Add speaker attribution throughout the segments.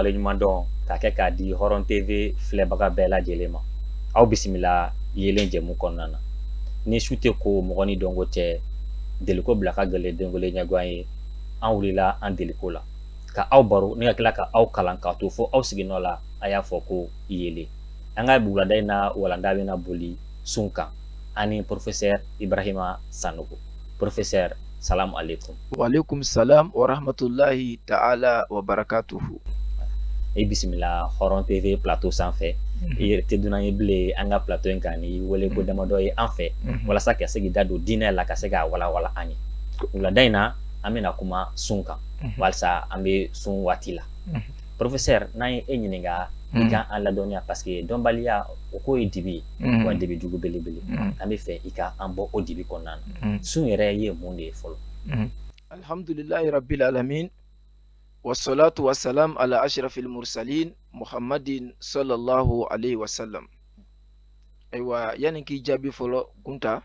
Speaker 1: waleɲuman dɔn k'a kɛ k'a di Hɔrɔn TV filɛbaga bɛɛ lajɛlen ma. Aw bisimila yelen jɛmu kɔnɔna na. Ni su tɛ ko mɔgɔ ni dɔnko cɛ, deliko bila ka gɛlɛn denkolo ɲɛguwan ye. An wulila an deliko la. Ka aw baro ni ka tila ka aw kalan k'a to fo aw sigiɲɔgɔn la a y'a fɔ ko yelen. An ka wulada in na walanda bɛna boli sun kan ani Professeur Ibrahima Sanogo. Professeur, salam alaikum.
Speaker 2: Wa alaikum salam wa rahmatullahi ta'ala wa barakatuhu.
Speaker 1: E bisimila Hɔrɔn TV plateau sanfɛ. I tɛ dunan ye bilen an ka plateau in kan ni wele ko damadɔ ye an fɛ walasa ka se k'i da don diinɛ la ka se k'a walawala an ye. Wulada in na an bɛna kuma sun kan walasa an bɛ sun waati la. Professeur, n'an ye e ɲininka i ka an ladɔnniya parce que dɔnbaliya o ko ye dibi ye wa dibi jugu belebele. An bɛ fɛ i ka an bɔ o dibi kɔnɔna na. Sun yɛrɛ ye mun de ye fɔlɔ?
Speaker 2: Alhamdulillahi rabbil alamin. Wassalatu wassalam ala ashrafil mursalin Muhammadin sallallahu alaihi wasallam. Aywa yani ki jaabi fɔlɔ kunta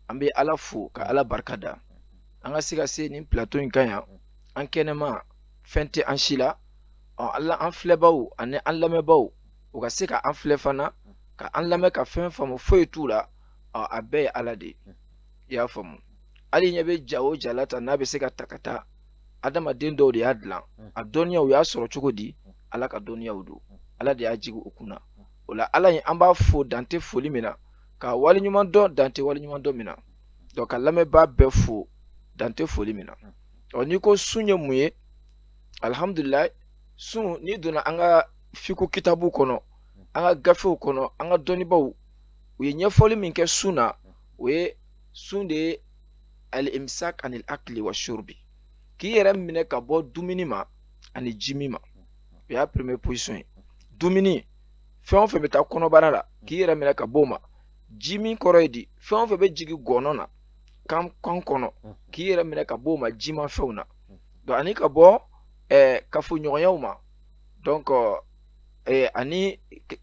Speaker 2: an bɛ Ala fo ka Ala barikada. An ka se ka se nin plateau in kan yan an kɛnɛma fɛn tɛ an si la. Allah an filɛbaw ani an lamɛnbaw u ka se ka an filɛ fana ka an lamɛn ka fɛn faamu foyi t'u la a bɛɛ ye Ala de ye. I y'a faamu. Hali ɲɛ bɛ ja o ja la ta n'a bɛ se ka ta ka taa adamaden dɔw de y'a dilan a dɔnniyaw u y'a sɔrɔ cogo di Ala ka dɔnniyaw don Ala de y'a jigi u kunna o la Ala ye an b'a fo dante foli min na ka waleɲuman dɔn dante waleɲuman dɔn min na donc ka lamɛnbaa bɛɛ fo dante foli min na n'i ko sun ye mun ye alhamdulillah sun n'i donna an ka fiku kitabu kɔnɔ an ka gafew kɔnɔ an ka dɔnnibaw u ye ɲɛfɔli min kɛ sun na o ye sun de ye al-imsak anil akli wa shurbi k'i yɛrɛ minɛ ka bɔ dumuni ma ani jimi ma o y'a première position ye dumuni fɛn o fɛn bɛ taa kɔnɔbara la k'i yɛrɛ minɛ ka bɔ o ma jimi kɔrɔ ye di fɛn o fɛn bɛ jigin gɔnɔ na kan kɔnɔ k'i yɛrɛ minɛ ka bɔ o ma jima fɛnw na donc ani ka bɔ kafoɲɔgɔnyaw ma donc ani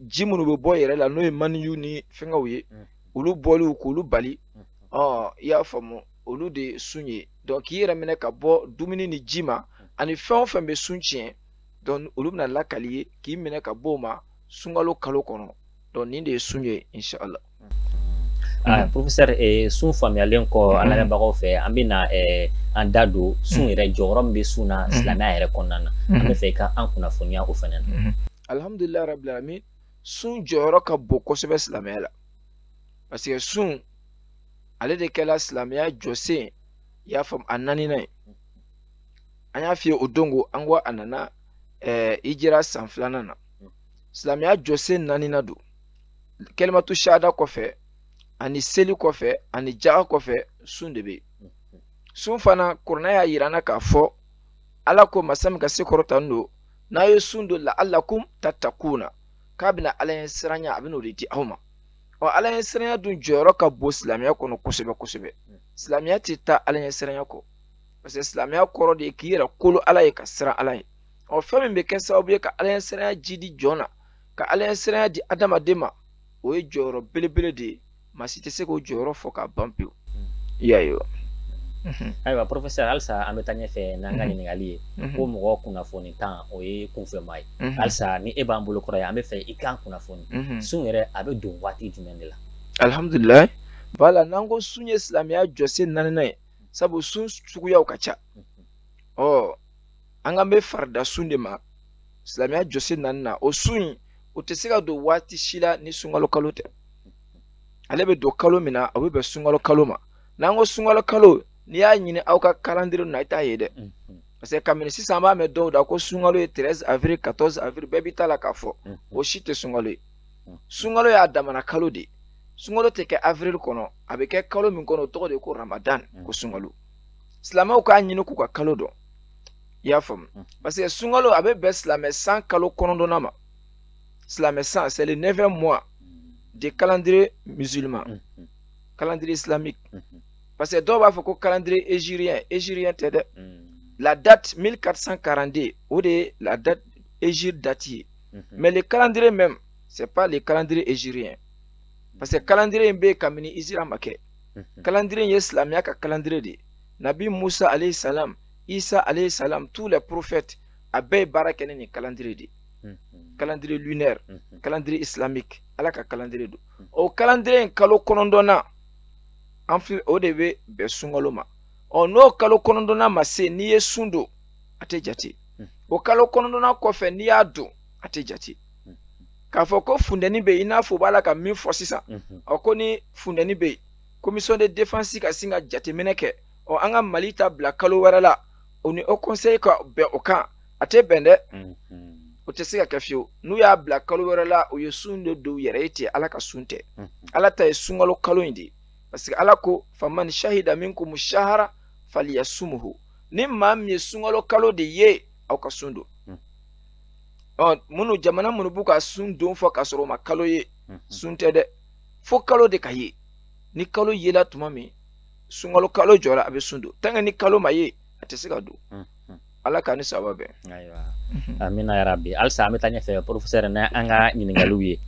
Speaker 2: ji minnu bɛ bɔ yɛrɛ la n'o ye maniyu ni fɛngɛw ye olu bɔliw k'olu bali i y'a faamu olu de sun ye donc k'i yɛrɛ minɛ ka bɔ dumuni ni ji ma ani fɛn o fɛn bɛ sun tiɲɛ donc olu bɛna lakali ye k'i minɛ ka bɔ o ma sunkalo kalo kɔnɔ donc nin de ye sun ye inshallah.
Speaker 1: Professeur, sun faamuyalen kɔ an lamɛnbagaw fɛ an bɛna an da don sun yɛrɛ jɔyɔrɔ min bɛ sun na silamɛya yɛrɛ kɔnɔna na an bɛ fɛ i ka an kunnafoniya o fana na.
Speaker 2: Alhamdulillahi rabbil alamin sun jɔyɔrɔ ka bon kosɛbɛ silamɛya la parce que sun ale de kɛla silamɛya jɔsen i y'a faamu a naaninan ye an y'a f'i ye o dongo an ko a nana hijira san 2nan na silamɛya jɔsen naaninan don kalimatu shahada kɔfɛ ani seli kɔfɛ ani jaga kɔfɛ sun de bɛ yen sun fana kuranɛ y'a yira an na k'a fɔ Ala ko masa min ka se kɔrɔta don n'a ye sun don la'allakum tattaquna k'a bɛna Ala ɲɛ siranya a bɛna o de di aw ma. Ala ɲɛ siranya dun jɔyɔrɔ ka bon silamɛya kɔnɔ kosɛbɛ kosɛbɛ silamɛya tɛ taa Ala ɲɛ siranya kɔ parce que silamɛya kɔrɔ de ye k'i yɛrɛ kolo Ala ye ka siran Ala ye fɛn min bɛ kɛ sababu ye ka Ala ɲɛ siranya ji di jɔn na ka Ala ɲɛ siranya di adamaden ma o ye jɔyɔrɔ belebele de ye maa si tɛ se k'o jɔyɔrɔ fɔ k'a ban pewu i y'a ye wa.
Speaker 1: Ayiwa Professeur, halisa an bɛ taa ɲɛfɛ n'an ka ɲininkali ye ko mɔgɔ kunnafoni tan o ye kunfɛma ye halisa ni e b'an bolo kɔrɔ ye an bɛ fɛ i k'an kunnafoni sun yɛrɛ a bɛ don waati jumɛn de la?
Speaker 2: Alhamdulillah voilà n'an ko sun ye silamɛya jɔsen naaninan ye sabu sun suguyaw ka ca an kan bɛ farida sun de ma silamɛya jɔsen naaninan o sun in o tɛ se ka don waati si la ni sunkalo kalo tɛ ale bɛ don kalo min na a bɛ bɛn sunkalo kalo ma n'an ko sunkalo kalo n'i y'a ɲini aw ka calendrier na i t'a ye dɛ parce que kabini sisan an b'a mɛn dɔw da ko sunkalo ye 13 avril 14 avril bɛɛ b'i ta la k'a fɔ o si tɛ sunkalo ye sunkalo y'a damana kalo de sunkalo tɛ kɛ avril kɔnɔ a bɛ kɛ kalo min kɔnɔ o tɔgɔ de ko ramadan ko sunkalo silamɛw k'a ɲini k'u ka kalo dɔn i y'a faamu parce que sunkalo a bɛ bɛn silamɛ san kalo kɔnɔntɔnnan ma silamɛ san c'est le 9e mois de calendrier musulman calendrier islamique parce que dɔw b'a fɔ ko calendrier hégirien tɛ dɛ la date 1442 o de ye la date hégire date ye mais le calendrier même c'est pas le calendrier hégirien parce que calendrier in bɛ kabini hijira ma kɛ calendrier ye silamɛya ka calendrier de Nabi Musa alayhi salam Isa alayhi salam tous les prophètes a bɛɛ baara kɛ ni calendrier de calendrier lunaire calendrier islamique ala ka calendrier do o calendrier kalo 9 an filɛ o de bɛ bɛn sunkalo ma n'o kalo 9 ma se n'i ye sun don a tɛ jate o kalo 9 kɔfɛ n'i y'a don a tɛ jate k'a fɔ ko funtɛni bɛ i n'a fɔ b'a la ka min fɔ sisan ko ni funtɛni bɛ commission de défense ka sin ka jateminɛ kɛ an ka Mali ta bila kalo wɛrɛ la o ni au conseil ka bɛn o kan a tɛ bɛn dɛ o tɛ se ka kɛ fiyewu n'u y'a bila kalo wɛrɛ la o ye sun de don yɛrɛ ye ten ala ka sun tɛ ala ta ye sunkalo kalo in de parce que ala ko faman shahida minkum shahara falyasumuhu ni maa min ye sunkalo kalo de ye aw ka sun don minnu jamana minnu b'u ka sun don fɔ k'a sɔrɔ o ma kalo ye sun tɛ dɛ fo kalo de ka ye ni kalo yela tuma min sunkalo kalo jɔra a bɛ sun don tant que ni kalo ma ye a tɛ se ka don ala ka ni sababa bɛn
Speaker 1: ayiwa amina yarabi alisa an bɛ taa ɲɛfɛ professeur na an ka ɲininkaliw ye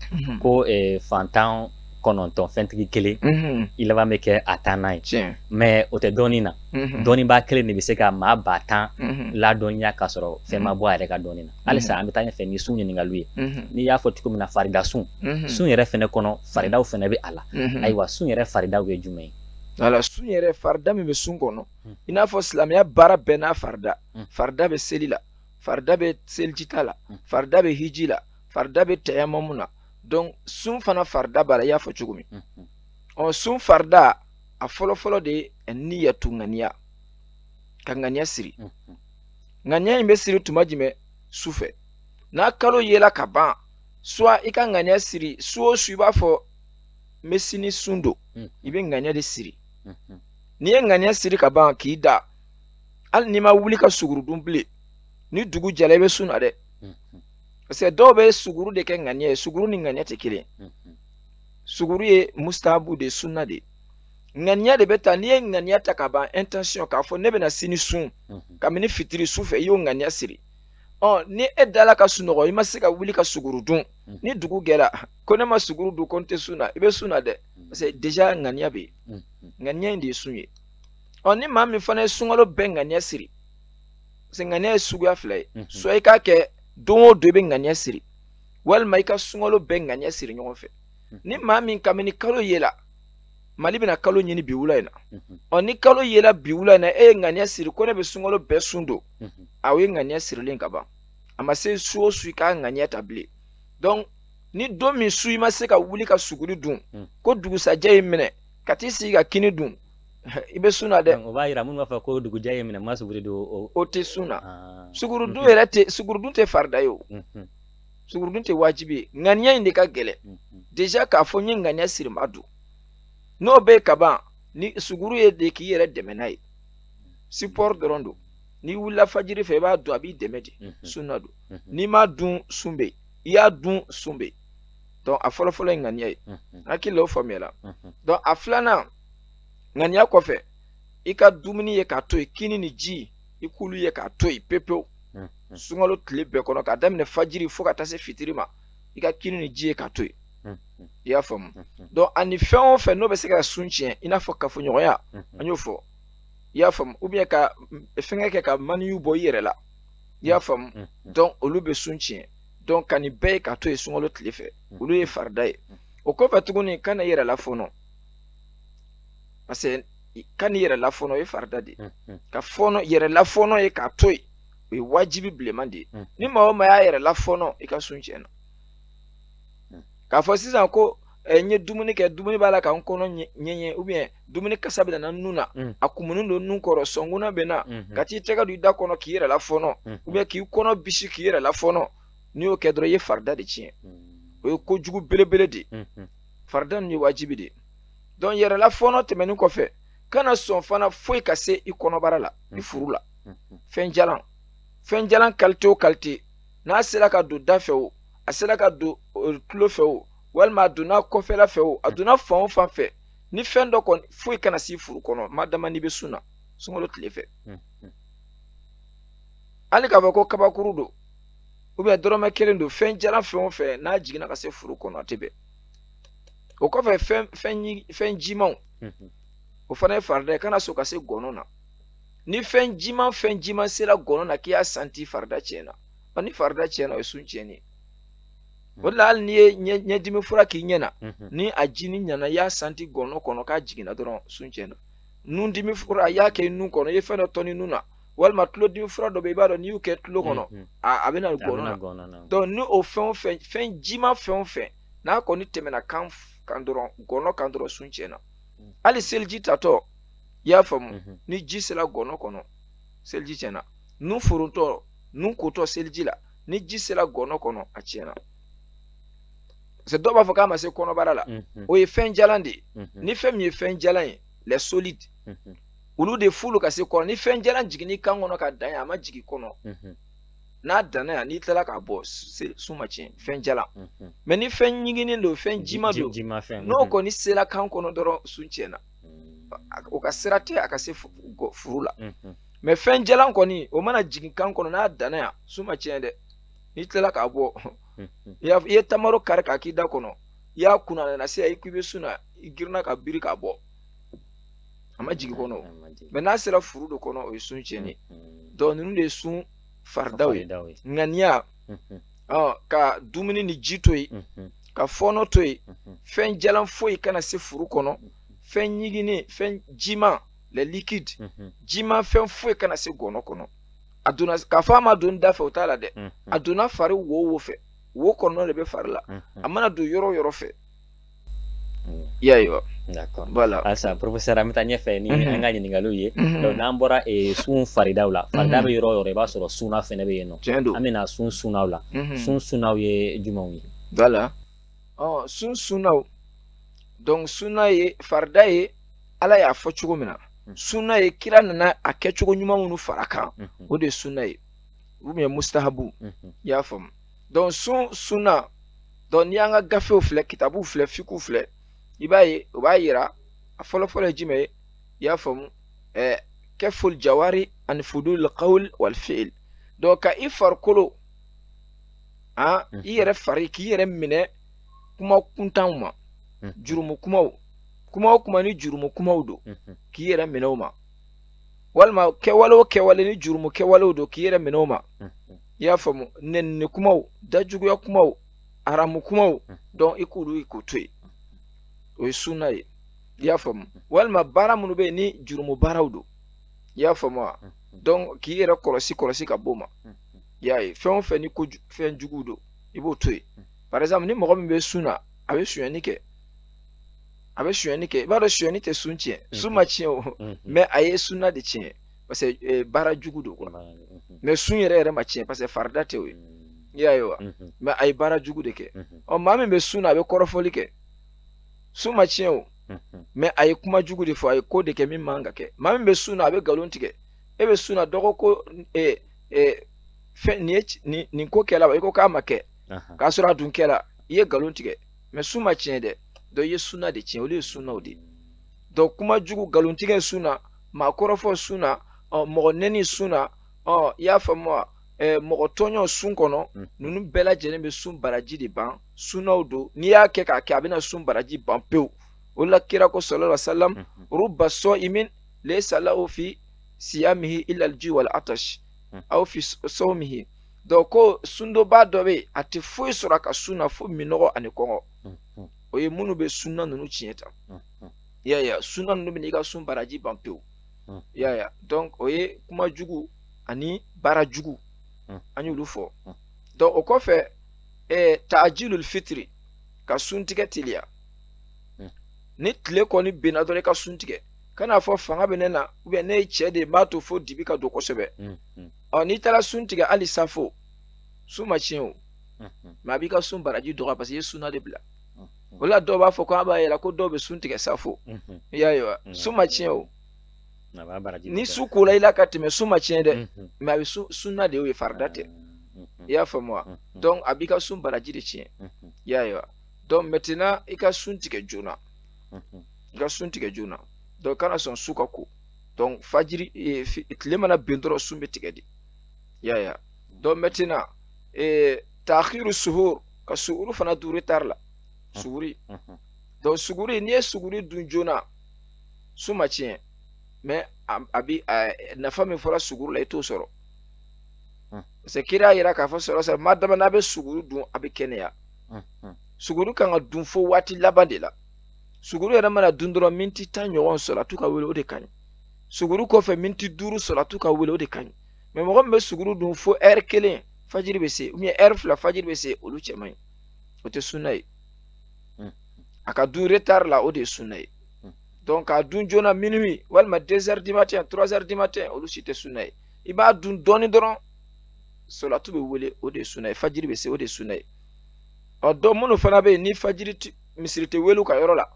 Speaker 1: ko fantan 9 fɛntigi kelen i laban bɛ kɛ a 10nan ye mais o tɛ dɔɔnin na dɔɔninbaa kelen de bɛ se ka maa 10 ladɔnniya k'a sɔrɔ fɛn ma bɔ a yɛrɛ ka dɔɔnin na halisa an bɛ taa ɲɛfɛ ni sun ɲininkaliw ye n'i y'a fɔ cogo min na farida sun yɛrɛ fɛnɛ kɔnɔ faridaw fɛnɛ bɛ a la ayiwa sun yɛrɛ faridaw ye jumɛn ye
Speaker 2: ala sun yɛrɛ farida min bɛ sun kɔnɔ i n'a fɔ silamɛya baara bɛɛ n'a farida farida bɛ seli la farida bɛ selijita la farida bɛ hiji la farida bɛ tayamamu na donc sun fana farida b'a la i y'a fɔ cogo min sun farida a fɔlɔ-fɔlɔ de ye niyatu ŋaniya ka ŋaniya siri ŋaniya in bɛ siri tuma jumɛn su fɛ n'a kalo yela ka ban soit i ka ŋaniya siri su o su i b'a fɔ n bɛ sini sun don i bɛ ŋaniya de siri n'i ye ŋaniya siri ka ban k'i da hali n'i ma wuli ka sugurudun bilen ni dugu jɛla i bɛ sun na dɛ parce que dɔw bɛ suguru de kɛ ŋaniya ye suguru ni ŋaniya tɛ kelen suguru ye mustahabu de sunna de ŋaniya de bɛ taa n'i ye ŋaniya ta ka ban intention k'a fɔ ne bɛna sini sun kabini fitiri su fɛ i y'o ŋaniya siri ni e dala ka sunɔgɔ i ma se ka wuli ka suguru dun ni dugu gɛra ko ne ma suguru dun ko n tɛ sun na i bɛ sun na dɛ parce que déjà ŋaniya bɛ yen ŋaniya in de ye sun ye ni maa min fana ye sunkalo bɛɛ ŋaniya siri parce que ŋaniya ye suguya fila ye soit i k'a kɛ don o don i bɛ ŋaniya siri walima i ka sunkalo bɛɛ ŋaniya siri ɲɔgɔn fɛ ni maa min kabini kalo yela Mali bɛna kalo ɲini bi wula in na ni kalo yela bi wula in na e ye ŋaniya siri ko ne bɛ sunkalo bɛɛ sun don o ye ŋaniya sirilen ka ban a ma se su o su i k'a ŋaniya ta bilen donc ni don min su i ma se ka wuli ka suguri dun ko dugusajɛ y'i minɛ ka t'i sigi ka kini dun i bɛ sun na dɛ
Speaker 1: o b'a yira minnu b'a fɔ ko dugujɛ y'i minɛ ma suguri dun
Speaker 2: o tɛ sun na sugurudun yɛrɛ tɛ sugurudun tɛ farida ye o sugurudun tɛ wajibi ye ŋaniya in de ka gɛlɛn déjà k'a fɔ n ye ŋaniya siri ma dun n'o bɛ ka ban ni suguru ye de k'i yɛrɛ dɛmɛ n'a ye support dɔrɔn don n'i wulila fajiri fɛ i b'a dun a b'i dɛmɛ de sunna don n'i m'a dun sun bɛ i y'a dun sun bɛ donc a fɔlɔ-fɔlɔ ye ŋaniya ye hakili o faamuyala donc a filanan ŋaniya kɔfɛ i ka dumuni ye k'a to yen kini ni ji i k'olu ye k'a to yen pewu-pewu sunkalo tile bɛɛ kɔnɔ k'a daminɛ fajiri fo ka taa se fitiri ma i ka kini ni ji ye k'a to yen i y'a faamu donc ani fɛn o fɛn n'o bɛ se ka sun tiɲɛ i n'a fɔ kafoɲɔgɔnya an y'o fɔ i y'a faamu ou bien ka fɛnkɛ kɛ ka maniyu bɔ i yɛrɛ la i y'a faamu donc olu bɛ sun tiɲɛ donc ka nin bɛɛ ye k'a to yen sunkalo tile fɛ olu ye farida ye o kɔfɛ tuguni kana i yɛrɛ lafɔnɔ parce que ka n'i yɛrɛ lafɔnɔ o ye farida de ka fɔnɔ yɛrɛ lafɔnɔ ye k'a to yen o ye wajibi bilenman de ye ni maa o maa y'a yɛrɛ lafɔnɔ i ka sun tiɲɛna k'a fɔ sisan ko n ye dumuni kɛ dumuni b'a la ka n kɔnɔ ɲɛɲɛ ou bien dumuni kasa bɛ na nun na a kumunen don nun kɔrɔ sɔngunan bɛ na ka t'i tɛgɛ don i da kɔnɔ k'i yɛrɛ lafɔnɔ ou bien k'i kɔnɔ bisi k'i yɛrɛ lafɔnɔ n'i y'o kɛ dɔrɔn i ye farida de tiɲɛ o ye kojugu belebele de ye farida ninnu ye wajibi de ye donc yɛrɛ lafɔnɔ tɛmɛnen kɔfɛ kana sɔn fana foyi ka se i kɔnɔbara la i furu la fɛn jalan qualité o qualité n'a sera ka don da fɛ o a sera ka don tulo fɛ o walima a donna kɔfɛla fɛ o a donna fan o fan fɛ ni fɛn dɔ kɔni foyi kana s'i furu kɔnɔ madama n'i bɛ sun na sunkalo tile fɛ hali k'a fɔ ko kabakuru don ou bien dɔrɔmɛ kelen don fɛn jalan fɛn o fɛn n'a jiginna ka se furu kɔnɔ a tɛ bɛn o kɔfɛ fɛn jimanw o fana ye farida ye kana sɔn ka se gɔnɔ na ni fɛn jiman sera gɔnɔ na k'i y'a santi farida tiɲɛna ni farida tiɲɛna o ye sun tiɲɛni o de la hali n'i ye ɲɛdimi fura k'i ɲɛna ni a jini ɲɛna i y'a santi gɔnɔ kɔnɔ k'a jiginna dɔrɔn sun tiɲɛna nundimi fura a y'a kɛ nun kɔnɔ i ye fɛn dɔ tɔni nun na walima tulodimi fura dɔ bɛ i b'a dɔn n'i y'u kɛ tulo kɔnɔ a bɛ na gɔnɔ na donc ni o fɛn o fɛn fɛn jiman fɛn o fɛn n'a kɔni tɛmɛna kan dɔrɔn gɔnɔ kan dɔrɔn sun tiɲɛna hali seliji tatɔ i y'a faamu ni ji sera gɔnɔ kɔnɔ seliji tiɲɛna nun forontɔ nun kotɔ seliji la ni ji sera gɔnɔ kɔnɔ a tiɲɛna parce que dɔw b'a fɔ k'a ma se kɔnɔbara la o ye fɛn jalan de ye ni fɛn min ye fɛn jalan ye les solides olu de fulu ka se kɔnɔ ni fɛn jalan jiginni kan kɔnɔ ka dan ye a ma jigin kɔnɔ n'a danna yan n'i tilala k'a bɔ sun ma tiɲɛ fɛn jalan mais ni fɛn ɲiginnen don fɛn jima don n'o kɔni sera kan kɔnɔ dɔrɔn sun tiɲɛna o ka sira tɛ a ka se furu la mais fɛn jalan kɔni o mana jigin kan kɔnɔ n'a danna yan sun ma tiɲɛ dɛ n'i tilala k'a bɔ i ye tamaro kari k'a k'i da kɔnɔ i y'a kunna na se i bɛ sun na i girinna ka biri k'a bɔ a ma jigin kɔnɔ mais n'a sera furu de kɔnɔ o ye sun tiɲɛni donc ninnu de ye sun faridaw ye ŋaniya ka dumuni ni ji to yen ka fɔɔnɔ to yen fɛn jalan foyi kana se furu kɔnɔ fɛn ɲiginen fɛn jiman les liquides jiman fɛn foyi kana se gɔnɔ kɔnɔ a donna k'a fɔ a ma don da fɛ o t'a la dɛ a donna fari wo fɛ wo kɔnɔ de bɛ fari la a mana don yɔrɔ o yɔrɔ fɛ i y'a ye wa
Speaker 1: d'accord voilà halisa professeur an bɛ taa ɲɛfɛ ni an ka ɲininkaliw ye donc n'an bɔra sun faridaw la farida bɛ yɔrɔ o yɔrɔ i b'a sɔrɔ sunna fɛnɛ bɛ yen nɔ an bɛna sun sunnaw la sun sunnaw ye jumɛnw ye
Speaker 2: voilà sun sunnaw donc sunna ye farida ye ala y'a fɔ cogo min na sunna ye kira nana a kɛcogo ɲuman minnu fara kan o de ye sunna ye ou bien mustahabu i y'a faamu donc sunna donc n'i y'an ka gafew filɛ kitabuw filɛ fikiw filɛ i b'a ye o b'a yira a fɔlɔ-fɔlɔ ye jumɛn ye i y'a faamu kɛful jawari ani fudul qawl wal fi'l donc ka i farikolo i yɛrɛ fari k'i yɛrɛ minɛ kuma kuntanw ma jurumu kumaw o kuma ni jurumu kumaw don k'i yɛrɛ minɛ o ma walima kɛwale o kɛwale ni jurumu kɛwalew don k'i yɛrɛ minɛ o ma i y'a faamu nɛnini kumaw dajuguya kumaw aramu kumaw donc i k'olu k'o to yen o ye sunna ye i y'a faamu walima baara minnu bɛ yen ni jurumu baaraw don i y'a faamu wa donc k'i yɛrɛ kɔlɔsi ka bɔ o ma i y'a ye fɛn o fɛn ni ko fɛn juguw don i b'o to yen par exemple ni mɔgɔ min bɛ sun na a bɛ sonyɛni kɛ i b'a dɔn sonyɛni tɛ sun tiɲɛ sun ma tiɲɛ o mais a ye sunna de tiɲɛ parce que baara jugu don quoi mais sun yɛrɛ ma tiɲɛ parce que farida tɛ o ye i y'a ye wa mais a ye baara jugu de kɛ maa min bɛ sun na a bɛ kɔrɔfɔli kɛ sun ma tiɲɛ o mais a ye kuma jugu de fɔ a ye ko de kɛ min man ka kɛ maa min bɛ sun na a bɛ nkalon tigɛ e bɛ sun na dɔgɔ ko fɛn nin ko kɛla i ko k'a ma kɛ k'a sɔrɔ a dun kɛla i ye nkalon tigɛ mais sun ma tiɲɛ dɛ donc i ye sunna de tiɲɛ olu ye sunnaw de donc kuma jugu nkalon tigɛ sun na maa kɔrɔfɔ sun na mɔgɔ nɛni sun na i y'a faamu wa mɔgɔ tɔɲɔ sun kɔnɔ ninnu bɛɛ lajɛlen bɛ sun baraji de ban sunnaw don n'i y'a kɛ k'a kɛ a bɛna sun baraji ban pewu o la kira ko sallallahu alaihi wasallam rubba sa'imin laysa lahu fi siyamihi illa al-ju' wal atash aw fi sawmihi donc ko sundoba dɔ bɛ yen a tɛ foyi sɔrɔ a ka sun na fo minɔgɔ ani kɔngɔ o ye minnu bɛ sunna ninnu tiɲɛ ta i y'a ye sunna ninnu bɛ n'i ka sun baraji ban pewu i y'a ye donc o ye kuma jugu ani baara jugu an y'olu fɔ donc o kɔfɛ ta'jilul fitri ka sun tigɛ teliya ni tile kɔni benna dɔrɔn i ka sun tigɛ kana fɔ fanga bɛ ne na ou bien ne ye cɛ de m'a to fo dibi ka don kosɛbɛ n'i taara sun tigɛ hali safo sun ma tiɲɛ o mais a b'i ka sun baraji dɔgɔya parce que i ye sunna de bila o la dɔw b'a fɔ ko an b'a yɛlɛ ko dɔw bɛ sun tigɛ safo i y'a ye wa sun ma tiɲɛ o ni su kola i la ka tɛmɛ sun ma tiɲɛ dɛ mais a bɛ sunna de y'o ye farida tɛ i y'a faamu wa donc a b'i ka sun baraji de tiɲɛ i y'a ye wa donc maintenant i ka sun tigɛ joona donc kana sɔn su ka ko donc fajiri tile mana ben dɔrɔn sun bɛ tigɛ de i y'a ye wa donc maintenant ta'khiru suhur ka suhuru fana dun retard la suguri donc suguri n'i ye suguri dun joona sun ma tiɲɛ mais abi nafa min fɔra suguru la i t'o sɔrɔ parce que kira yira k'a fɔ sɔrɔ madama n'a bɛ suguru dun a bɛ kɛnɛya suguru kan ka dun fo waati laban de la suguru yɛrɛ mana dun dɔrɔn miniti 10 ɲɔgɔn salatu ka wele o de ka ɲi suguru kɔfɛ miniti 5 salatu ka wele o de ka ɲi mais mɔgɔ min bɛ suguru dun fo heure 1 fajiri bɛ se ou bien heure 2 fajiri bɛ se olu cɛ man ɲi o tɛ sunna ye a ka dun retard la o de ye sunna ye donc a dun joona minuit walima 2h du matin 3h du matin olu si tɛ sunna ye i b'a dun dɔɔni dɔrɔn salatu bɛ wele o de ye sunna ye fajiri bɛ se o de ye sunna ye ɔ dɔn minnu fana bɛ yen ni fajiri misiri tɛ wele u ka yɔrɔ la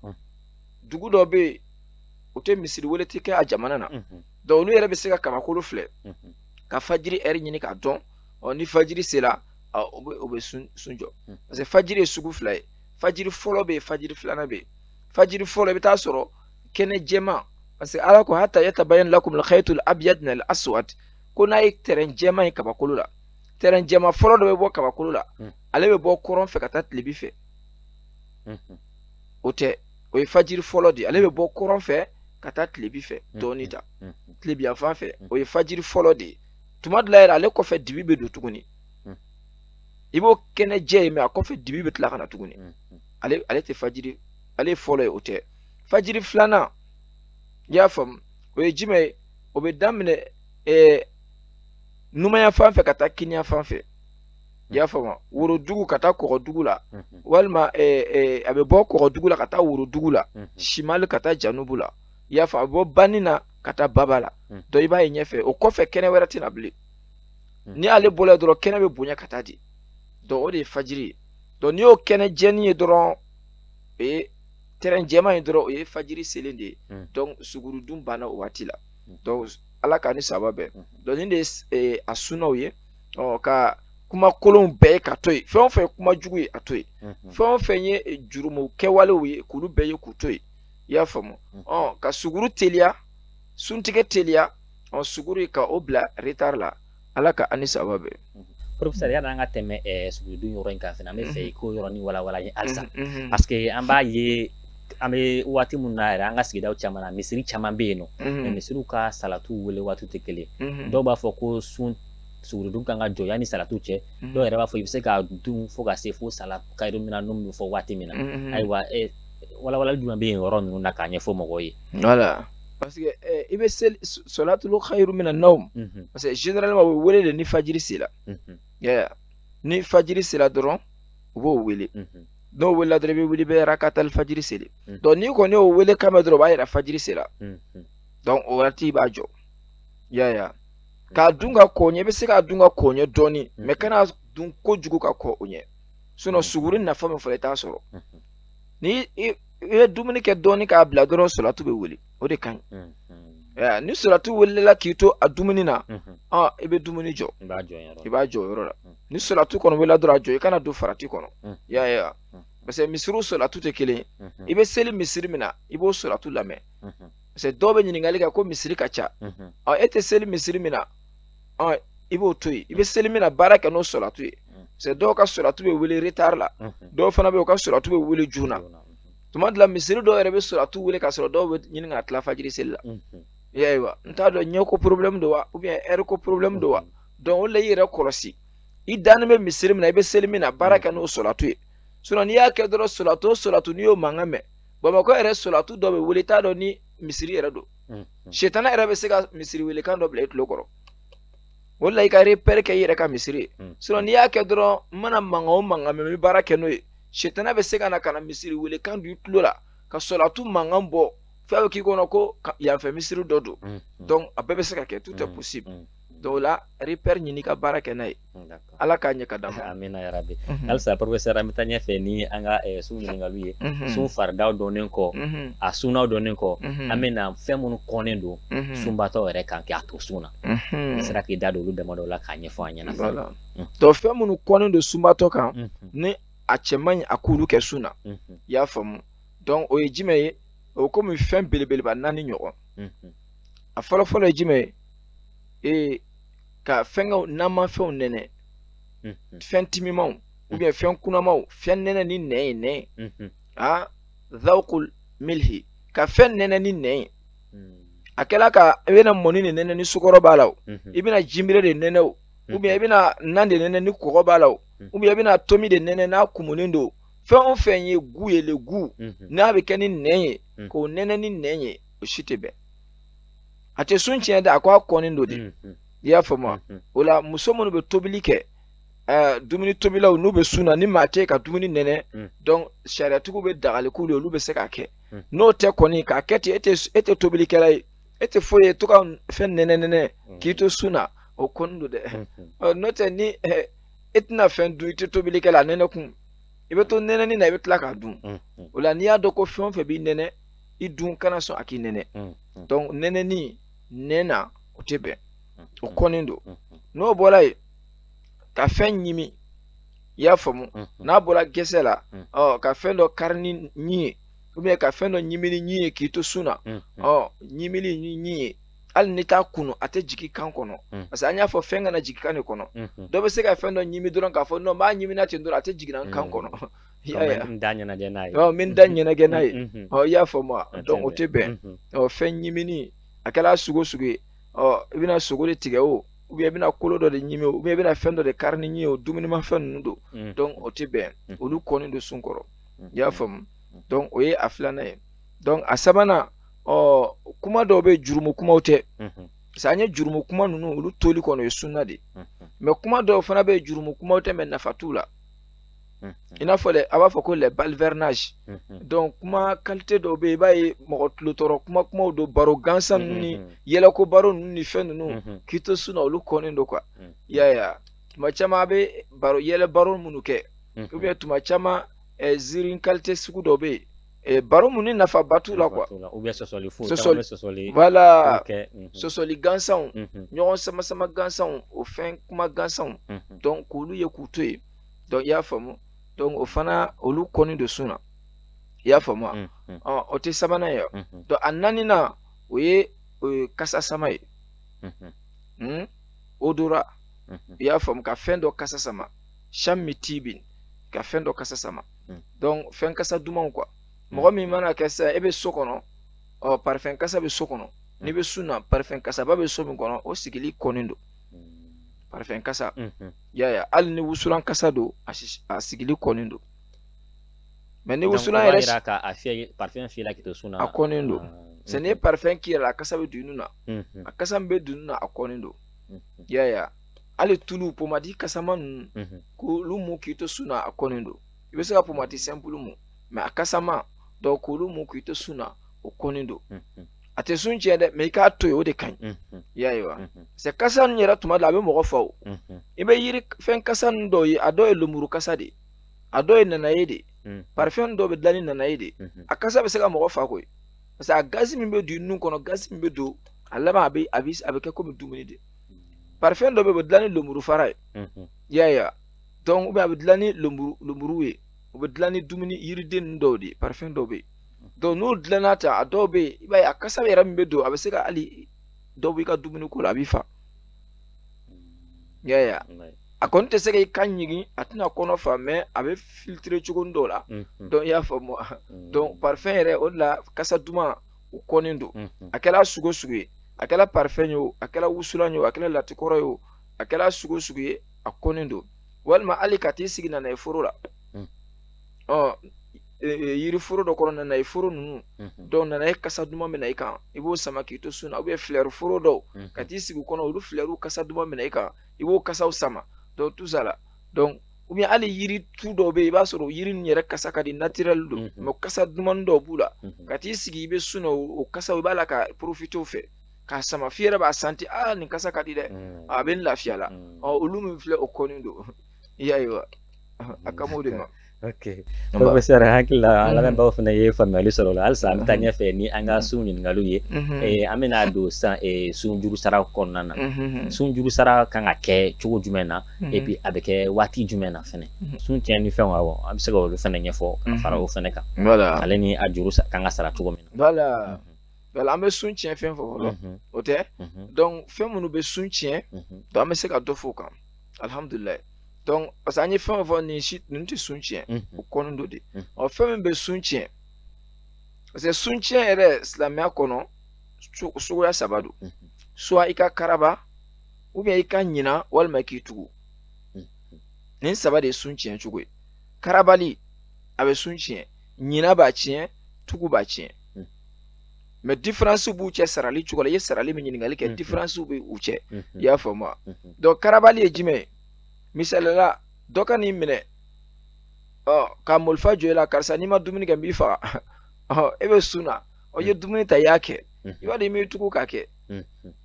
Speaker 2: dugu dɔ bɛ yen o tɛ misiri wele tɛ kɛ a jamana na donc olu yɛrɛ bɛ se ka kabakolo filɛ ka fajiri heure ɲini k'a dɔn ɔ ni fajiri sera o bɛ sun jɔ parce que fajiri ye sugu fila ye fajiri fɔlɔ bɛ yen fajiri filanan bɛ yen fajiri fɔlɔ i bɛ taa sɔrɔ kɛnɛ jɛman parce que ala ko hatta yatabayyana lakum al-khaytul abyad min al-aswad ko n'a ye terrain jɛman ye kabakolo la terrain jɛman fɔlɔ dɔ bɛ bɔ kabakolo la ale bɛ bɔ kɔrɔn fɛ ka taa tilebi fɛ o tɛ o ye fajiri fɔlɔ de ale bɛ bɔ kɔrɔn fɛ ka taa tilebi fɛ dɔɔni ta tilebi yan fan fɛ o ye fajiri fɔlɔ de ye tuma dɔ la yɛrɛ ale kɔfɛ dibi bɛ don tuguni i b'o kɛnɛ jɛ ye mais a kɔfɛ dibi bɛ tila ka na tuguni ale tɛ fajiri ale ye fɔlɔ ye o tɛ fajiri filanan i y'a faamu o ye jumɛn ye o bɛ daminɛ numanya fan fɛ ka taa kiniya fan fɛ i y'a faamu worodugu ka taa kɔgɔdugu la walima a bɛ bɔ kɔgɔdugu la ka taa worodugu la simali ka taa janubu la i y'a faamu a bɛ bɔ bani na ka taa baba la donc i b'a ye ɲɛfɛ o kɔfɛ kɛnɛ wɛrɛ tɛ na bilen ni ale bɔra dɔrɔn kɛnɛ bɛ bonya ka taa di donc o de ye fajiri ye donc n'i y'o kɛnɛ jɛni ye dɔrɔn o ye terrain jɛman ye dɔrɔn o ye fajiri selen de ye donc suguru dun banna o waati la donc ala k'a ni saba bɛɛ donc nin de ye a sunnaw ye ka kuma kolonw bɛɛ ye ka to yen fɛn o fɛn ye kuma jugu ye a to yen fɛn o fɛn ye jurumu kɛwalew ye k'olu bɛɛ ye k'u to yen i y'a faamu ka suguru teliya suntigɛ teliya suguru ka o bila retard la ala ka ani saba bɛɛ
Speaker 1: professeur ya n'an ka tɛmɛ sugurudun yɔrɔ in kan fɛnɛ an bɛ fɛ i k'o yɔrɔnin walawala ye halisa parce que an b'a ye an bɛ waati min na yɛrɛ an ka sigidaw caman na misiri caman bɛ yen nɔ mais misiriw ka salatu wele waati tɛ kelen dɔw b'a fɔ ko sugurudun kan ka jɔ yanni salatu cɛ dɔw yɛrɛ b'a fɔ i bɛ se ka dun fo ka se fo salatu kayiru min na n'o bɛ fɔ waati min na ayiwa walawalali jumɛn bɛ yen yɔrɔ ninnu na k'a ɲɛfɔ mɔgɔw ye
Speaker 2: voilà parce que i bɛ seli salatul khayru min an-nawm parce que généralement o bɛ wele de ni fajiri sera ni fajiri sera dɔrɔn u b'o wele n'o welela dɔrɔn i bɛ wuli i bɛ rakatal fajiri seli donc n'i kɔni y'o wele kama dɔrɔn o b'a yira fajiri sera donc o waati i b'a jɔ yaya k'a dun ka kɔ ɲɛ i bɛ se k'a dun ka kɔ ɲɛ dɔɔni mais kana dun kojugu ka kɔ o ɲɛ sinon suguri nafa min fɔra i t'a sɔrɔ ni i ye dumuni kɛ dɔɔni k'a bila dɔrɔn salatu bɛ wele o de ka ɲi ni salatu welela k'i to a dumuni na i bɛ dumuni jɔ i b'a jɔ o yɔrɔ la ni salatu kɔni welela dɔrɔn a jɔ i kana don farati kɔnɔ yaya parce que misiriw salatu tɛ kelen ye i bɛ seli misiri min na i b'o salatu lamɛn parce que dɔw bɛ ɲininkali kɛ ko misiri ka ca e tɛ seli misiri min na i b'o to yen i bɛ seli min na baara kɛ n'o salatu ye parce que dɔw ka salatu bɛ wele retard la dɔw fana bɛ yen u ka salatu bɛ wele joona tuma dɔ la misiri dɔw yɛrɛ bɛ salatu wele ka sɔrɔ dɔw bɛ ɲini ka tila fajiri seli la yayiwa n t'a dɔn ɲɛ ko problème don wa ou bien heure ko problème don wa donc o la i yɛrɛ kɔlɔsi i dannen bɛ misiri min na i bɛ seli min na baara kɛ n'o salatu ye sinon n'i y'a kɛ dɔrɔn salatu o salatu n'i y'o mankan mɛn bamakɔ yɛrɛ salatu dɔ bɛ wele i t'a dɔn ni misiri yɛrɛ don sitana yɛrɛ bɛ se ka misiri welekan dɔ bila i tulo kɔrɔ o la i ka repère kɛ i yɛrɛ ka misiri ye sinon n'i y'a kɛ dɔrɔn n mana mankan o mankan mɛn n bɛ baara kɛ n'o ye sitana bɛ se ka na ka na misiri welekan don i tulo la ka salatu mankan bɔ fɛn bɛ k'i kɔnɔ ko yanfɛ misiri dɔ don donc a bɛɛ bɛ se ka kɛ tout est possible donc o la repère ɲini ka baara kɛ n'a ye ala k'a ɲɛ ka d'an ma
Speaker 1: amina yarabi halisa professeur an bɛ taa ɲɛfɛ ni an ka sun ɲininkaliw ye sun faridaw dɔnnen kɔ a sunnaw dɔnnen kɔ an bɛ na fɛn minnu kɔnnen don sunbatɔ yɛrɛ kan k'a to sun na ne sera k'i da don olu damadɔ la k'a ɲɛfɔ an ɲɛna
Speaker 2: voilà donc fɛn minnu kɔnnen don sunbatɔ kan ni a cɛ man ɲi a k'olu kɛ sun na i y'a faamu donc o ye jumɛn ye o komi fɛn belebeleba 4 ɲɔgɔn a fɔlɔ-fɔlɔ ye jumɛn ye ka fɛnkɛw namafɛnw nɛnɛ fɛn timimaw ou bien fɛn kunamaw fɛn nɛnɛ ni nɛn ye nɛn zawqul milhi ka fɛn nɛnɛ ni nɛn ye akela ka ebena moni ne nene ni sukoro balaw ibina jimbire de nene o ubia ibina nande nene ni kogo balaw ubia ibina tomi de nene na kumunindo fen fen ye gu ye le gu na be keni nenye ko nene ni nenye o shitebe ate sunche da akwa konindo de ya fama ola musomo no be tobilike dumuni tobila nu be suna ni mate ka dumuni nene donc shariatu be dagali ku lu be se ka ke no te koni ka kete ete tobilike la ete foye to ka fen nene kito suna o kondo de no te ni etna fen du ite tobilike la nene kun ibe to nene ni na ibe tla ka dun ola ni ado ko fen fe bi nene idun kana so aki nene donc nene ni nena o tebe o konindo no bolai ka fen nyimi ya famu na bola gesela ka fen do karni nyi ou ka fen do nyimi nyi ki to suna nyimi nyi al ni ta kunu ate jiki kan kono parce anya fo fenga na jiki kan kono do be se ka fen do nyimi duron ka fo no ma nyimi na tindura ate jiki nan kan kono ya
Speaker 1: min danya na genai
Speaker 2: min danya na genai ya famu donc o tebe fen nyimi ni akala sugo ibina sugo de tige o ubia bina kolo do de nyime ubia bina fendo de karni nyi o dumini ma fen ndo donc o tibe olu koni do sunkoro ya fam donc o ye aflana e donc asabana kuma do be jurumu kuma ote sanye jurumu kuma nunu olu toli kono e sunna de mais kuma do fana be jurumu kuma ote men nafatula ina fole aba foko le balvernage donc kuma qualité do be bay mo tlotoro kuma do baro gansan ni yela ko baro ni fen nu kito suna olu koni ndo kwa ya tuma chama be baro yela baro munuke ubia tuma chama zirin qualité suku do be baro muni nafa batula kwa
Speaker 1: ubia sosoli fu
Speaker 2: sosoli voilà sosoli gansan nyon sama gansan o fen kuma gansan donc olu ye kutoy donc ya famu donc o fana olu koni de suna ya fama o te sabana ya donc anani na oye kasa sama ye odora ya fam ka fendo kasa sama shammi tibin ka fendo kasa sama donc fen kasa duman quoi mo mi mana kasa ebe sokono parfum kasa be sokono ni be suna parfum kasa ba be somi kono o sigili konindo parfum kasa ya al ni wusulan kasa do a sigili konindo mais ni wusulan
Speaker 1: ere ka afia parfum fila kito suna
Speaker 2: a konindo ce n'est parfum qui la kasa be dununa a kasa be dununa a konindo ya ale tulu pomadi kasa man ko lu mu kito suna a konindo ibe se ka pomadi simple mu mais a kasa ma do ko lu mu kito suna o konindo ate sunche de me ka to yo de kan ya se kasan yera tuma la be mo fawo ibe yiri fen kasan do yi ado e lumuru kasa de ado e nana yede parfum do be dani nana yede akasa be se ka mo fa ko parce que gazi mi be du nun kono gazi mi be do alama abi ke ko mi dumuni de parfum do be dani lumuru farai ya donc be dani lumuru we be dani dumuni yiri den do de parfum do be do no dlanata adobe ibai akasa be rambe do abeseka ali dobe ka dumuni ko la bifa ya akonte sege kanyigi atina kono fa mais abe filtrer chugo ndola donc ya fa mo donc parfum re on la kasa duma o konindo akela sugo akela parfum yo akela wusulanyo akela latikoro yo akela sugo akonindo walma ali kati sigina na eforola yiri furo do kono na ifuro nunu do na kasa duma me na ika ibo sama kito suna obe fleur furo do kati sigu kono ulu fleur kasa duma me na ika ibo kasa usama do tuzala donc ou bien ali yiri tout do be ba soro yiri nyere kasa kadi naturel do mo kasa duma ndo bula kati sigi be suna o kasa o bala ka profito fe ka sama fiera ba santi ni kasa kadi de ben la fiala ulu mu fleur o konindo iya akamode ma
Speaker 1: ok professeur hakila ala ba fana ye family solo la alsa amtanya fe ni anga sunin ngalu ye amena do san sunjuru sara konnana sunjuru sara kanga ke chugo jumena et puis avec wati jumena fene sun tien ni fe wawo abise go fene nyefo fara o fene ka
Speaker 2: voilà
Speaker 1: aleni ajuru kanga sara chugo mena
Speaker 2: voilà ambe sun tien fe fo ote donc fe munu be sun tien do amese ka do fo kam alhamdulillah donc parce que fait avoir ni shit nous soutien au kono de on fait même be soutien parce que soutien est islamia kono suguya saba don soit i ka karaba ou bien i ka ɲina walima i k'i tugu nin saba de ye sun tiɲɛ cogo ye karabali a bɛ sun tiɲɛ ɲina b'a tiɲɛ tugu b'a tiɲɛ mais différence b'u cɛ sarali cogo la i ye sarali min ɲininkali kɛ différence b'u cɛ i y'a faamu wa donc karabali ye jumɛn ye misalila dɔ ka n'i minɛ ka molifa jɔ i la karisa n'i ma dumuni kɛ n b'i faga e bɛ sun na i ye dumuni ta i y'a kɛ i b'a dɔn i m'i tugu k'a kɛ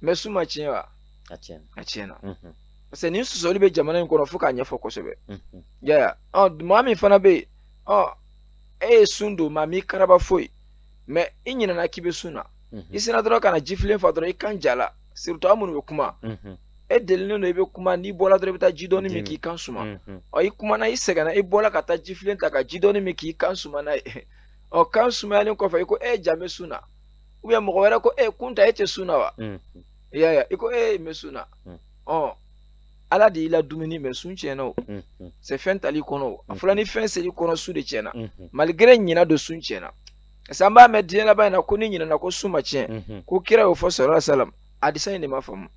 Speaker 2: mais sun ma tiɲɛ wa a tiɲɛna parce que nin sɔsɔli bɛ jamana in kɔnɔ fo k'a ɲɛfɔ kosɛbɛ ya maa min fana bɛ yen e ye sun don maa m'i karaba foyi mais i ɲinɛna k'i bɛ sun na i sina dɔrɔn ka na jifilen fa dɔrɔn i kan jala surtout an minnu bɛ kuma e delilen don i bɛ kuma n'i bɔra dɔrɔn i bɛ taa ji dɔɔni min k'i kan suma i kumana i sɛgɛnna i bɔra ka taa jifilen ta ka ji dɔɔni min k'i kan suma n'a ye kan sumayalen kɔfɛ i ko e ja bɛ sun na ou bien mɔgɔ wɛrɛ ko kunta e tɛ sun na wa i ko e bɛ sun na ala de y'i la dumuni mais sun tiɲɛna o c'est fɛn tali kɔnɔ o a fɔra ni fɛn seli kɔnɔ sun de tiɲɛna malgré ɲina don sun tiɲɛna parce que an b'a mɛn diɲɛ laban in na ko ni ɲinɛna ko sun ma tiɲɛ ko kira y'o fɔ sallallahu alaihi wasallam hadisa in de ma faamu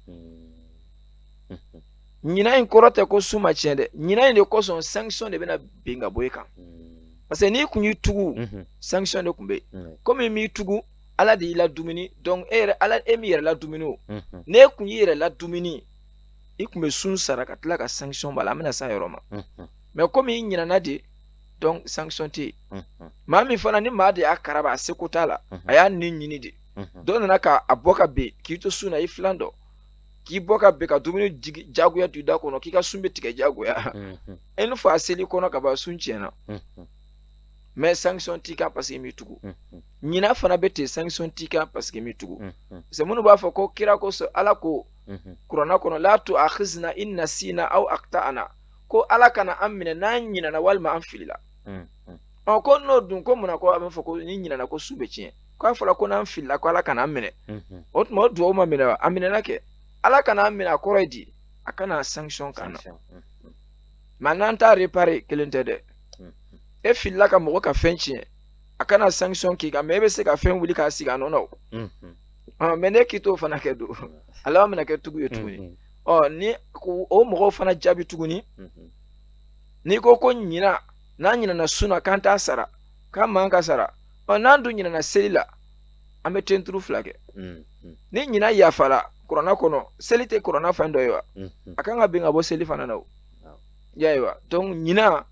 Speaker 2: ɲina in kɔrɔ tɛ ko sun ma tiɲɛ dɛ ɲina in de kosɔn sanction de bɛna bin ka bɔ i kan parce que n'i kun y'i tugu sanction de kun bɛ yen komi m'i tugu ala de y'i la dumuni donc e m'i yɛrɛ la dumuni o n'e kun y'i yɛrɛ la dumuni i kun bɛ sun sara ka tila ka sanction b'a la an bɛna s'a yɔrɔ ma mais komi i ɲinɛna de donc sanction tɛ yen maa min fana ni maa de y'a karaba a seko t'a la a y'a nin ɲini de dɔ nana k'a bɔ ka ben k'i to sun na i filan dɔ k'i bɔ ka ben ka dumuni jagoya don i da kɔnɔ k'i ka sun bɛ tigɛ jagoya e ni fa seli kɔnɔ ka ban sun tiɲɛna mais sanction t'i kan parce que i m'i tugu ɲina fana bɛ ten sanction t'i kan parce que i m'i tugu parce que minnu b'a fɔ ko kira ko ala ko kuranna kɔnɔ la tu'akhizna in nasina aw akhta'na ko ala kana an minɛ n'an ɲinɛna walima an filila ko n'o dun ko munna ko a bɛ fɔ ko ni ɲinɛna ko su bɛ tiɲɛ ko a fɔra ko n'an filila ko ala kana an minɛ o tuma o duwawu ma minɛ wa a minɛna kɛ ala kana an minɛ a kɔrɔ ye di a kana sanction kan na mais n'an t'a réparer kelen tɛ dɛ e filila ka mɔgɔ ka fɛn tiɲɛ a kana sanction k'i kan mais e bɛ se ka fɛn wuli k'a sigi a nɔ na o mais ne k'i t'o fana kɛ don ala bɛna kɛ tugu ye tuguni ni o mɔgɔw fana jaabi tuguni n'i ko ɲina n'an ɲinɛna sun na k'an t'a sara k'an man ka sara n'an dun ɲinɛna seli la an bɛ tenturu fila kɛ ni ɲina yafara kuranna kɔnɔ seli tɛ kuranna fɛn dɔ ye wa a kan ka bin ka bɔ seli fana na o y'a ye wa donc ɲina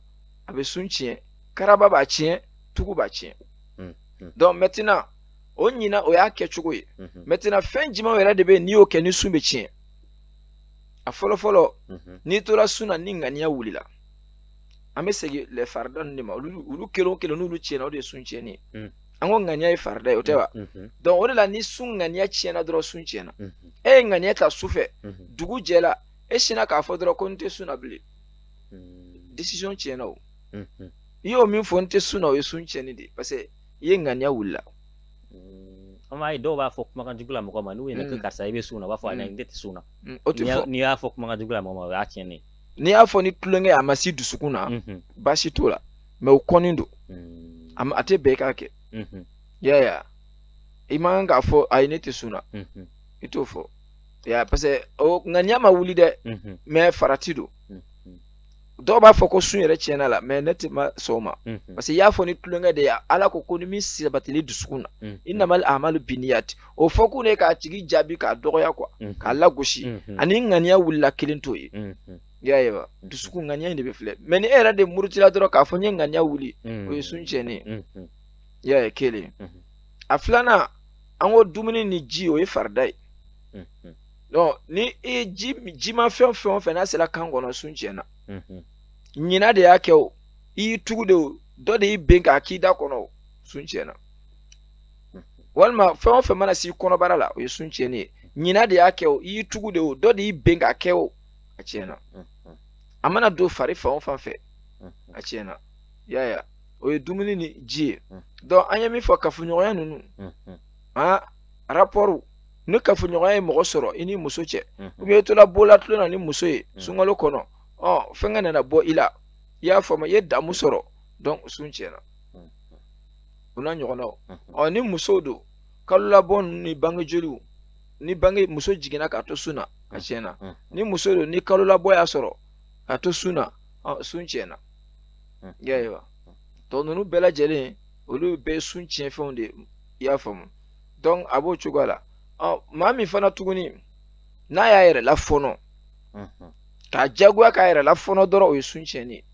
Speaker 2: a bɛ sun tiɲɛ karaba b'a tiɲɛ tugu b'a tiɲɛ donc maintenant o ɲina o y'a kɛ cogo ye maintenant fɛn jumɛn yɛrɛ de bɛ yen n'i y'o kɛ ni sun bɛ tiɲɛ a fɔlɔ fɔlɔ n'i tora sun na ni ŋaniya wulila an bɛ segin les farida ninnu de ma olu kelen o kelen n'olu tiɲɛna o de ye sun tiɲɛni ye an ko ŋaniya ye farida ye o tɛ wa donc o de la ni sun ŋaniya tiɲɛna dɔrɔn sun tiɲɛna e ye ŋaniya ta su fɛ dugu jɛla e sinna k'a fɔ dɔrɔn ko n tɛ sun na bilen décision tiɲɛna o i y'o min fɔ n tɛ sun na o ye sun tiɲɛni de parce que i ye ŋaniya wulila
Speaker 1: an b'a ye dɔw b'a fɔ kumakan jugu la mɔgɔ ma n'u ye ko karisa i bɛ sun na u b'a fɔ ayi ne tɛ sun na
Speaker 2: o tɛ fɔ
Speaker 1: n'i y'a fɔ kumakan jugu la mɔgɔ ma o y'a tiɲɛnen
Speaker 2: n'i y'a fɔ ni tulonkɛ a ma si dusukun na baasi t'o la mais o kɔni don a tɛ bɛn i k'a kɛ yaya i man kan k'a fɔ ayi ne tɛ sun na i t'o fɔ parce que o ŋaniya ma wuli dɛ mais farati don dɔw b'a fɔ ko sun yɛrɛ tiɲɛna la mais ne tɛ ma sɔn o ma parce que i y'a fɔ ni tulonkɛ de ye ala ko ni min sabatili dusukun na innamal a'malu binniyat o fɔ kun de k'a tigi jaabi k'a dɔgɔya quoi k'a lagosi ani ŋaniya wulila kelen t'o ye y'a ye wa dusukun ŋaniya in de bɛ filɛ mais ni e yɛrɛ de murutila dɔrɔn k'a fɔ n ye ŋaniya wuli o ye sun tiɲɛnen ye y'a ye kelen a filanan an ko dumuni ni ji o ye farida ye donc ni i ye jima fɛn o fɛn n'a sera kan kɔnɔ sun tiɲɛna ɲina de y'a kɛ o i y'i tugu de o dɔ de y'i ben k'a k'i da kɔnɔ o sun tiɲɛna walima fɛn o fɛn mana s'i kɔnɔbara la o ye sun tiɲɛni ye ɲina de y'a kɛ o i y'i tugu de o dɔ de y'i ben k'a kɛ o a tiɲɛna a mana don fari fan o fan fɛ a tiɲɛna y'a ye o ye dumuni ni ji ye donc an ye min fɔ kafoɲɔgɔnya ninnu rapport ni kafoɲɔgɔnya ye mɔgɔ sɔrɔ i ni muso cɛ ou bien i tola bola tulon na ni muso ye sunkalo kɔnɔ fɛnkɛ nana bɔ i la i y'a faamu i ye damu sɔrɔ donc sun tiɲɛna o n'a ɲɔgɔnnaw ni musow don kalo labɔ ni bange joliw ni bange muso jiginna k'a to sun na a tiɲɛna ni muso don ni kalo labɔ y'a sɔrɔ k'a to sun na sun tiɲɛna i y'a ye wa donc ninnu bɛɛ lajɛlen olu bɛɛ ye sun tiɲɛ fɛnw de i y'a faamu donc a b'o cogoya la maa min fana tuguni n'a y'a yɛrɛ lafɔnɔ k'a jagoya k'a yɛrɛ lafɔnɔ dɔrɔn o ye sun tiɲɛni ye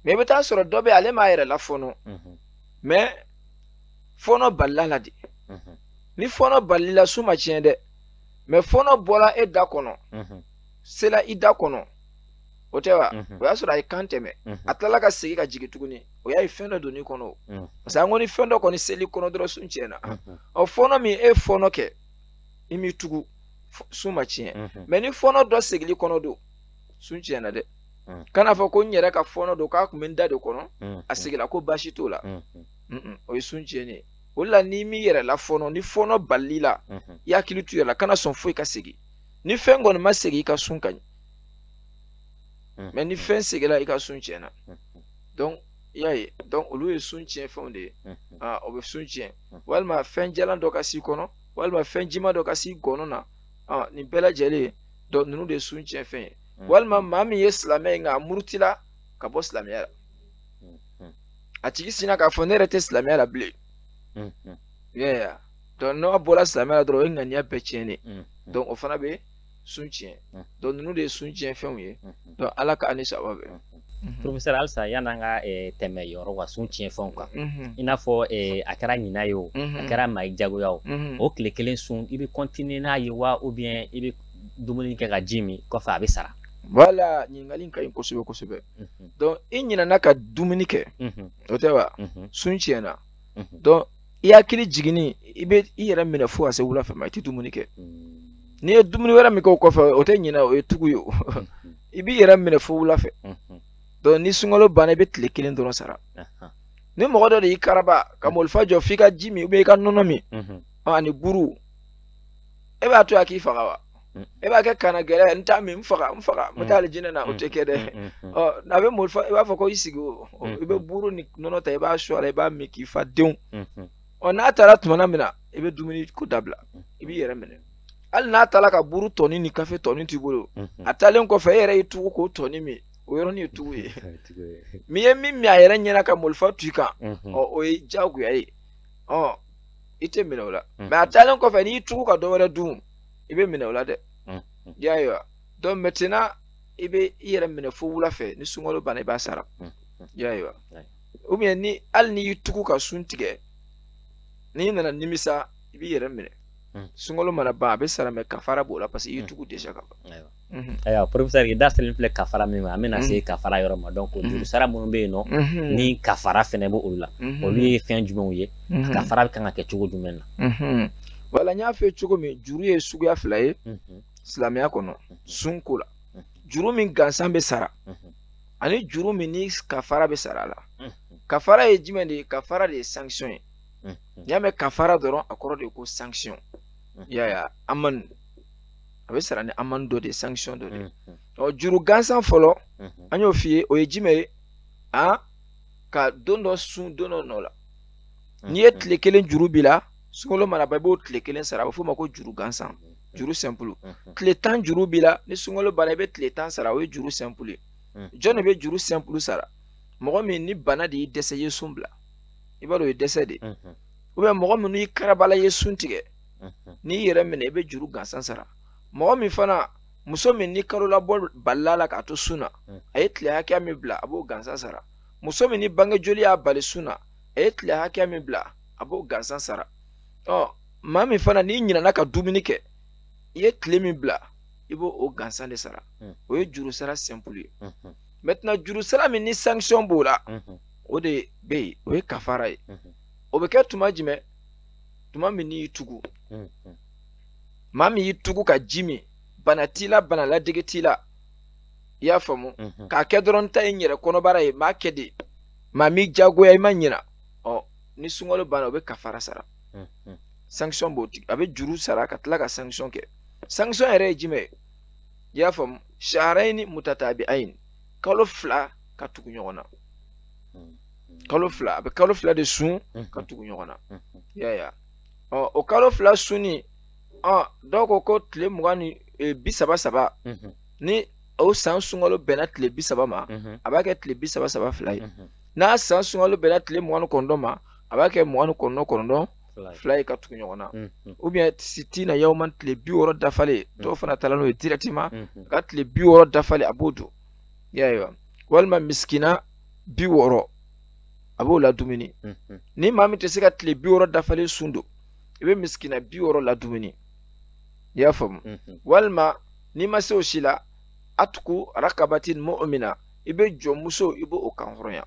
Speaker 2: mais i bɛ taa sɔrɔ dɔ bɛ yen ale m'a yɛrɛ lafɔnɔ mais fɔnɔ balila la de ni fɔnɔ balila sun ma tiɲɛ dɛ mais fɔnɔ bɔra e da kɔnɔ sela i da kɔnɔ o tɛ wa o y'a sɔrɔ a ye kan tɛmɛ a tilala ka segin ka jigin tuguni o y'a ye fɛn dɔ donni kɔnɔ parce que an ko ni fɛn dɔ kɔni seli kɔnɔ dɔrɔn sun tiɲɛna fɔnɔ min e fɔnɔ kɛ i m'i tugu sun ma tiɲɛ mais ni fɔnɔ dɔ segili kɔnɔ don sun tiɲɛna dɛ kana fɔ ko n yɛrɛ ka fɔnɔ don k'a kun bɛ n da de kɔnɔ a segila ko baasi t'o la o ye sun tiɲɛni ye o la n'i m'i yɛrɛ lafɔnɔ ni fɔnɔ balili la i hakili to i yɛrɛ la kana sɔn foyi ka segin ni fɛn kɔni ma segin i ka sun ka ɲi mais ni fɛn segila i ka sun tiɲɛna donc i y'a ye donc olu ye sun tiɲɛ fɛnw de ye o bɛ sun tiɲɛ walima fɛn jalan dɔ ka s'i kɔnɔ walima fɛn jima dɔ ka s'i gɔnɔ na nin bɛɛ lajɛlen donc ninnu de ye sun tiɲɛ fɛn ye walima maa min ye silamɛ ye nka a murutila ka bɔ silamɛya la a tigi sinna k'a fɔ ne yɛrɛ tɛ silamɛya la bilen i y'a ye donc n'a bɔra silamɛya la dɔrɔn o ye ŋaniya bɛɛ tiɲɛnen donc o fana bɛ sun tiɲɛ donc ninnu de ye sun tiɲɛ fɛnw ye donc ala ka ani saba bɛɛ
Speaker 1: professeur halisa yan'an ka tɛmɛ yɔrɔ ka sun tiɲɛ fɛnw kan i n'a fɔ a kɛra ɲinan ye o a kɛra maa jagoya o tile kelen sun i bɛ continuer n'a ye wa ou bien i bɛ dumuni kɛ ka ji min kɔfɛ a bɛ sara
Speaker 2: voilà ɲininkali ka ɲi kosɛbɛ kosɛbɛ donc i ɲinɛna ka dumuni kɛ o tɛ wa sun tiɲɛna donc i hakili jiginni i bɛ i yɛrɛ minɛ fo ka se wula fɛ ma i tɛ dumuni kɛ n'i ye dumuni wɛrɛ min kɛ o kɔfɛ o tɛ ɲinɛ o ye tugu ye o i b'i yɛrɛ minɛ fo wula fɛ donc ni sunkalo banna i bɛ tile kelen dɔrɔn sara ni mɔgɔ dɔ de y'i karaba ka mɔlifa jɔ f'i ka ji min ou bien i ka nɔnɔ min ani buru e b'a to yan k'i faga wa e b'a kɛ kana gɛlɛ n t'a min n faga n taa alijinɛ na o tɛ kɛ dɛ a bɛ mɔlifa i b'a fɔ ko i sigi o i bɛ buru ni nɔnɔ ta i b'a su a la i b'a min k'i fa denw n'a taara tumana min na i bɛ dumuni ko dabila i b'i yɛrɛ minɛ hali n'a taara ka buru tɔni ni kafe tɔni t'i bolo a taalen kɔfɛ e yɛrɛ y'i tugu k'o tɔni min o yɔrɔnin ye tugu ye min ye min a yɛrɛ ɲɛna ka mɔlifa tu i kan o ye diyagoya ye i tɛ minɛ o la mais a taalen kɔfɛ n'i y'i tugu ka dɔ wɛrɛ dun i bɛ minɛ o la dɛ i y'a ye wa donc maintenant i bɛ i yɛrɛ minɛ fo wula fɛ ni sunkalo banna i b'a sara i y'a ye wa ou bien ni hali n'i y'i tugu ka sun tigɛ n'i nana nimisa i b'i yɛrɛ minɛ sunkalo mana ban a bɛ sara mais kafara b'o la parce que i y'i tugu déjà ka ban
Speaker 1: ayiwa professeur i da selen filɛ kafara min ma an bɛna se kafara yɔrɔ ma donc juru sara minnu bɛ yen nɔ ni kafara fɛnɛ bɛ olu la olu ye fɛn jumɛnw ye kafara kan ka kɛ cogo jumɛn na
Speaker 2: wala n y'a fɔ cogo min juru ye suguya fila ye silamɛya kɔnɔ sunko la juru min gansan bɛ sara ani juru min ni kafara bɛ sara a la kafara ye jumɛn de ye kafara de ye sanction ye n'i y'a mɛn kafara dɔrɔn a kɔrɔ de ye ko sanction i y'a ye amani a bɛ sara ni amani dɔ de ye sanction dɔ de ye juru gansan fɔlɔ an y'o f'i ye o ye jumɛn ye ka don dɔ sun don dɔ nɔ la n'i ye tile kelen juru b'i la sunkalo mana ban i b'o tile kelen sara a bɛ f'o ma ko juru gansan juru simple tile 10 juru b'i la ni sunkalo banna i bɛ tile 10 sara o ye juru simple ye jɔn de bɛ juru simple sara mɔgɔ min ni bana de y'i dɛsɛ i ye sun bila i b'a dɔn o ye dɛsɛ de ou bien mɔgɔ min n'i karabala i ye sun tigɛ n'i yɛrɛ minɛ i bɛ juru gansan sara mɔgɔ min fana muso min ni kalo labɔ balila la k'a to sun na a ye tile hakɛya min bila a b'o gansan sara muso min ni bange joli y'a bali sun na a ye tile hakɛya min bila a b'o gansan sara maa min fana n'i ɲinɛna ka dumuni kɛ i ye tile min bila i b'o o gansan de sara o ye juru sara simple ye maintenant juru sara min ni sanction b'o la o de bɛ yen o ye kafara ye o bɛ kɛ tuma jumɛn tuma min n'i y'i tugu maa min y'i tugu ka ji min bana t'i la bana ladege t'i la i y'a faamu k'a kɛ dɔrɔn ta ye n yɛrɛ kɔnɔbara ye maa kɛ de maa m'i jagoya i ma ɲina ni sunkalo banna o bɛ kafara sara sanction b'o tigi a bɛ juru sara ka tila ka sanction kɛ sanction yɛrɛ ye jumɛn ye i y'a faamu shahrayni mutatabi'ain kalo fila ka tugu ɲɔgɔn na kalo fila a bɛ kalo fila de sun ka tugu ɲɔgɔn na i y'a ye o kalo fila suni dɔw ko ko tile 27 ni o san sunkalo bɛnna tile 30 ma a b'a kɛ tile 37 fila ye n'a san sunkalo bɛnna tile 29 ma a b'a kɛ 29 fila ye ka tugu ɲɔgɔn na ou bien sitina yawman tile 60 dafalen dɔw fana taala n'o ye directement ka tile 60 dafalen a b'o dun yaayiwa walima miskina 60 a b'o ladumuni ni maa min tɛ se ka tile 60 dafalen sun don i bɛ miskina 60 ladumuni i y'a faamu walima n'i ma se o si la atuku rakabatin mu'mina i bɛ jɔnmuso i b'o kan hɔrɔnya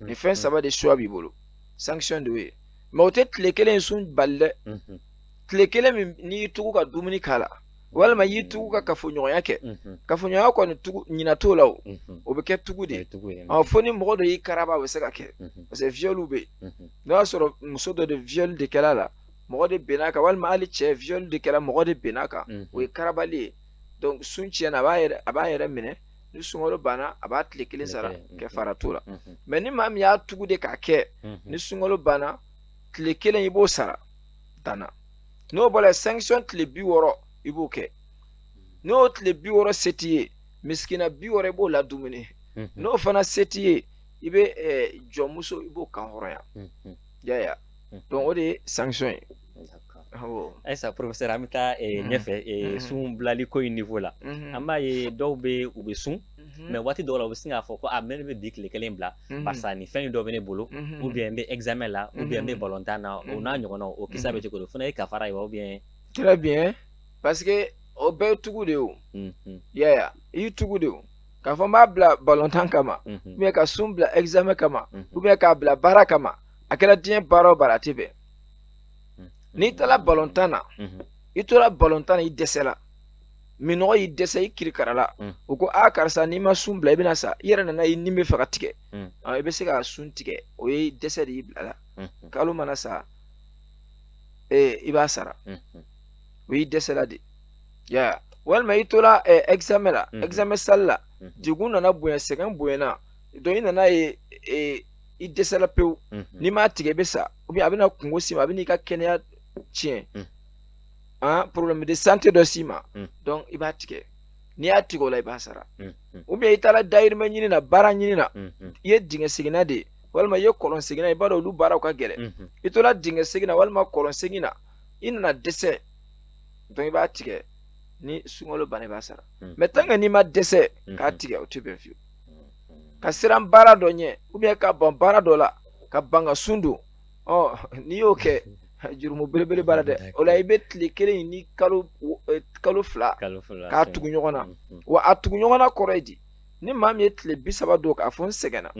Speaker 2: ni fɛn saba de choix b'i bolo sanction de ye mais o tɛ tile kelen sun bali dɛ tile kelen min n'i y'i tugu ka dumuni k'a la walima y'i tugu ka kafoɲɔgɔnya kɛ kafoɲɔgɔnya kɔni tugu ɲina t'o la o bɛ kɛ tugu de fo ni mɔgɔ dɔ y'i karaba o bɛ se ka kɛ parce que viol bɛ yen n'o y'a sɔrɔ muso dɔ de viol de kɛla la mɔgɔ de bɛn'a kan walima hali cɛ viol de kɛla mɔgɔ de bɛn'a kan o ye karabali ye donc sun tiɲɛna a b'a yɛrɛ minɛ ni sunkalo banna a b'a tile kelen sara kɛ fara t'o la mais ni maa min y'a tugu de k'a kɛ ni sunkalo banna tile kelen i b'o sara danna n'o bɔra sanction tile 60 i b'o kɛ n'o tile 60 se t'i ye miskina 60 i b'o ladumuni n'o fana se t'i ye i bɛ jɔnmuso i b'o kan hɔrɔnya yaya donc o de ye sanction ye
Speaker 1: ayisa professeur an bɛ taa ɲɛfɛ sun bilali ko in niveau la an b'a ye dɔw bɛ u bɛ sun mais waati dɔw la u bɛ sin k'a fɔ ko ne bɛ bi tile kelen bila barisa ni fɛn dɔ bɛ ne bolo ou bien n bɛ examen la ou bien n bɛ balontan na o n'a ɲɔgɔnnaw o kisa bɛ cogo di o fana ye kafara ye wa ou bien
Speaker 2: très bien parce que o bɛɛ ye tugu de ye o yaya i y'i tugu de o k'a fɔ n b'a bila balontan kama ou bien ka sun bila examen kama ou bien k'a bila baara kama a kɛra diɲɛ baara o baara a tɛ bɛn n'i taara balontan na i tora balontan na i dɛsɛla minɔgɔ y'i dɛsɛ i kirikarala o ko karisa n'i ma sun bila i bɛna sa i yɛrɛ nana i ni bɛ fɛ ka tigɛ i bɛ se ka sun tigɛ o ye dɛsɛ de y'i bila la kalo mana sa i b'a sara o y'i dɛsɛla de ya walima i tora examen la examen salle la degun nana bonya sɛgɛn bonyana donc i nana ye i dɛsɛla pewu n'i m'a tigɛ i bɛ sa ou bien a bɛna kungo s'i ma a bɛna i ka kɛnɛya tiɲɛ problème de santé dɔ s'i ma donc i b'a tigɛ n'i y'a tigɛ o la i b'a sara ou bien i taara dayirimɛ ɲini na baara ɲini na i ye dingɛ seginna de walima i ye kɔlɔn seginna i b'a dɔn olu baaraw ka gɛlɛn i tora dingɛ segin na walima kɔlɔn segin na i nana dɛsɛ donc i b'a tigɛ ni sunkalo banna i b'a sara mais tant que n'i ma dɛsɛ k'a tigɛ o tɛ bɛn fiyewu ka siran baara dɔ ɲɛ ou bien ka ban baara dɔ la ka ban ka sun don n'i y'o kɛ jurumu belebele baara dɛ o la i bɛ tile kelen ni kalo fila k'a tugu ɲɔgɔn na wa a tugu ɲɔgɔn na kɔrɔ ye di ni maa min ye tile 30 don k'a fɔ n sɛgɛnna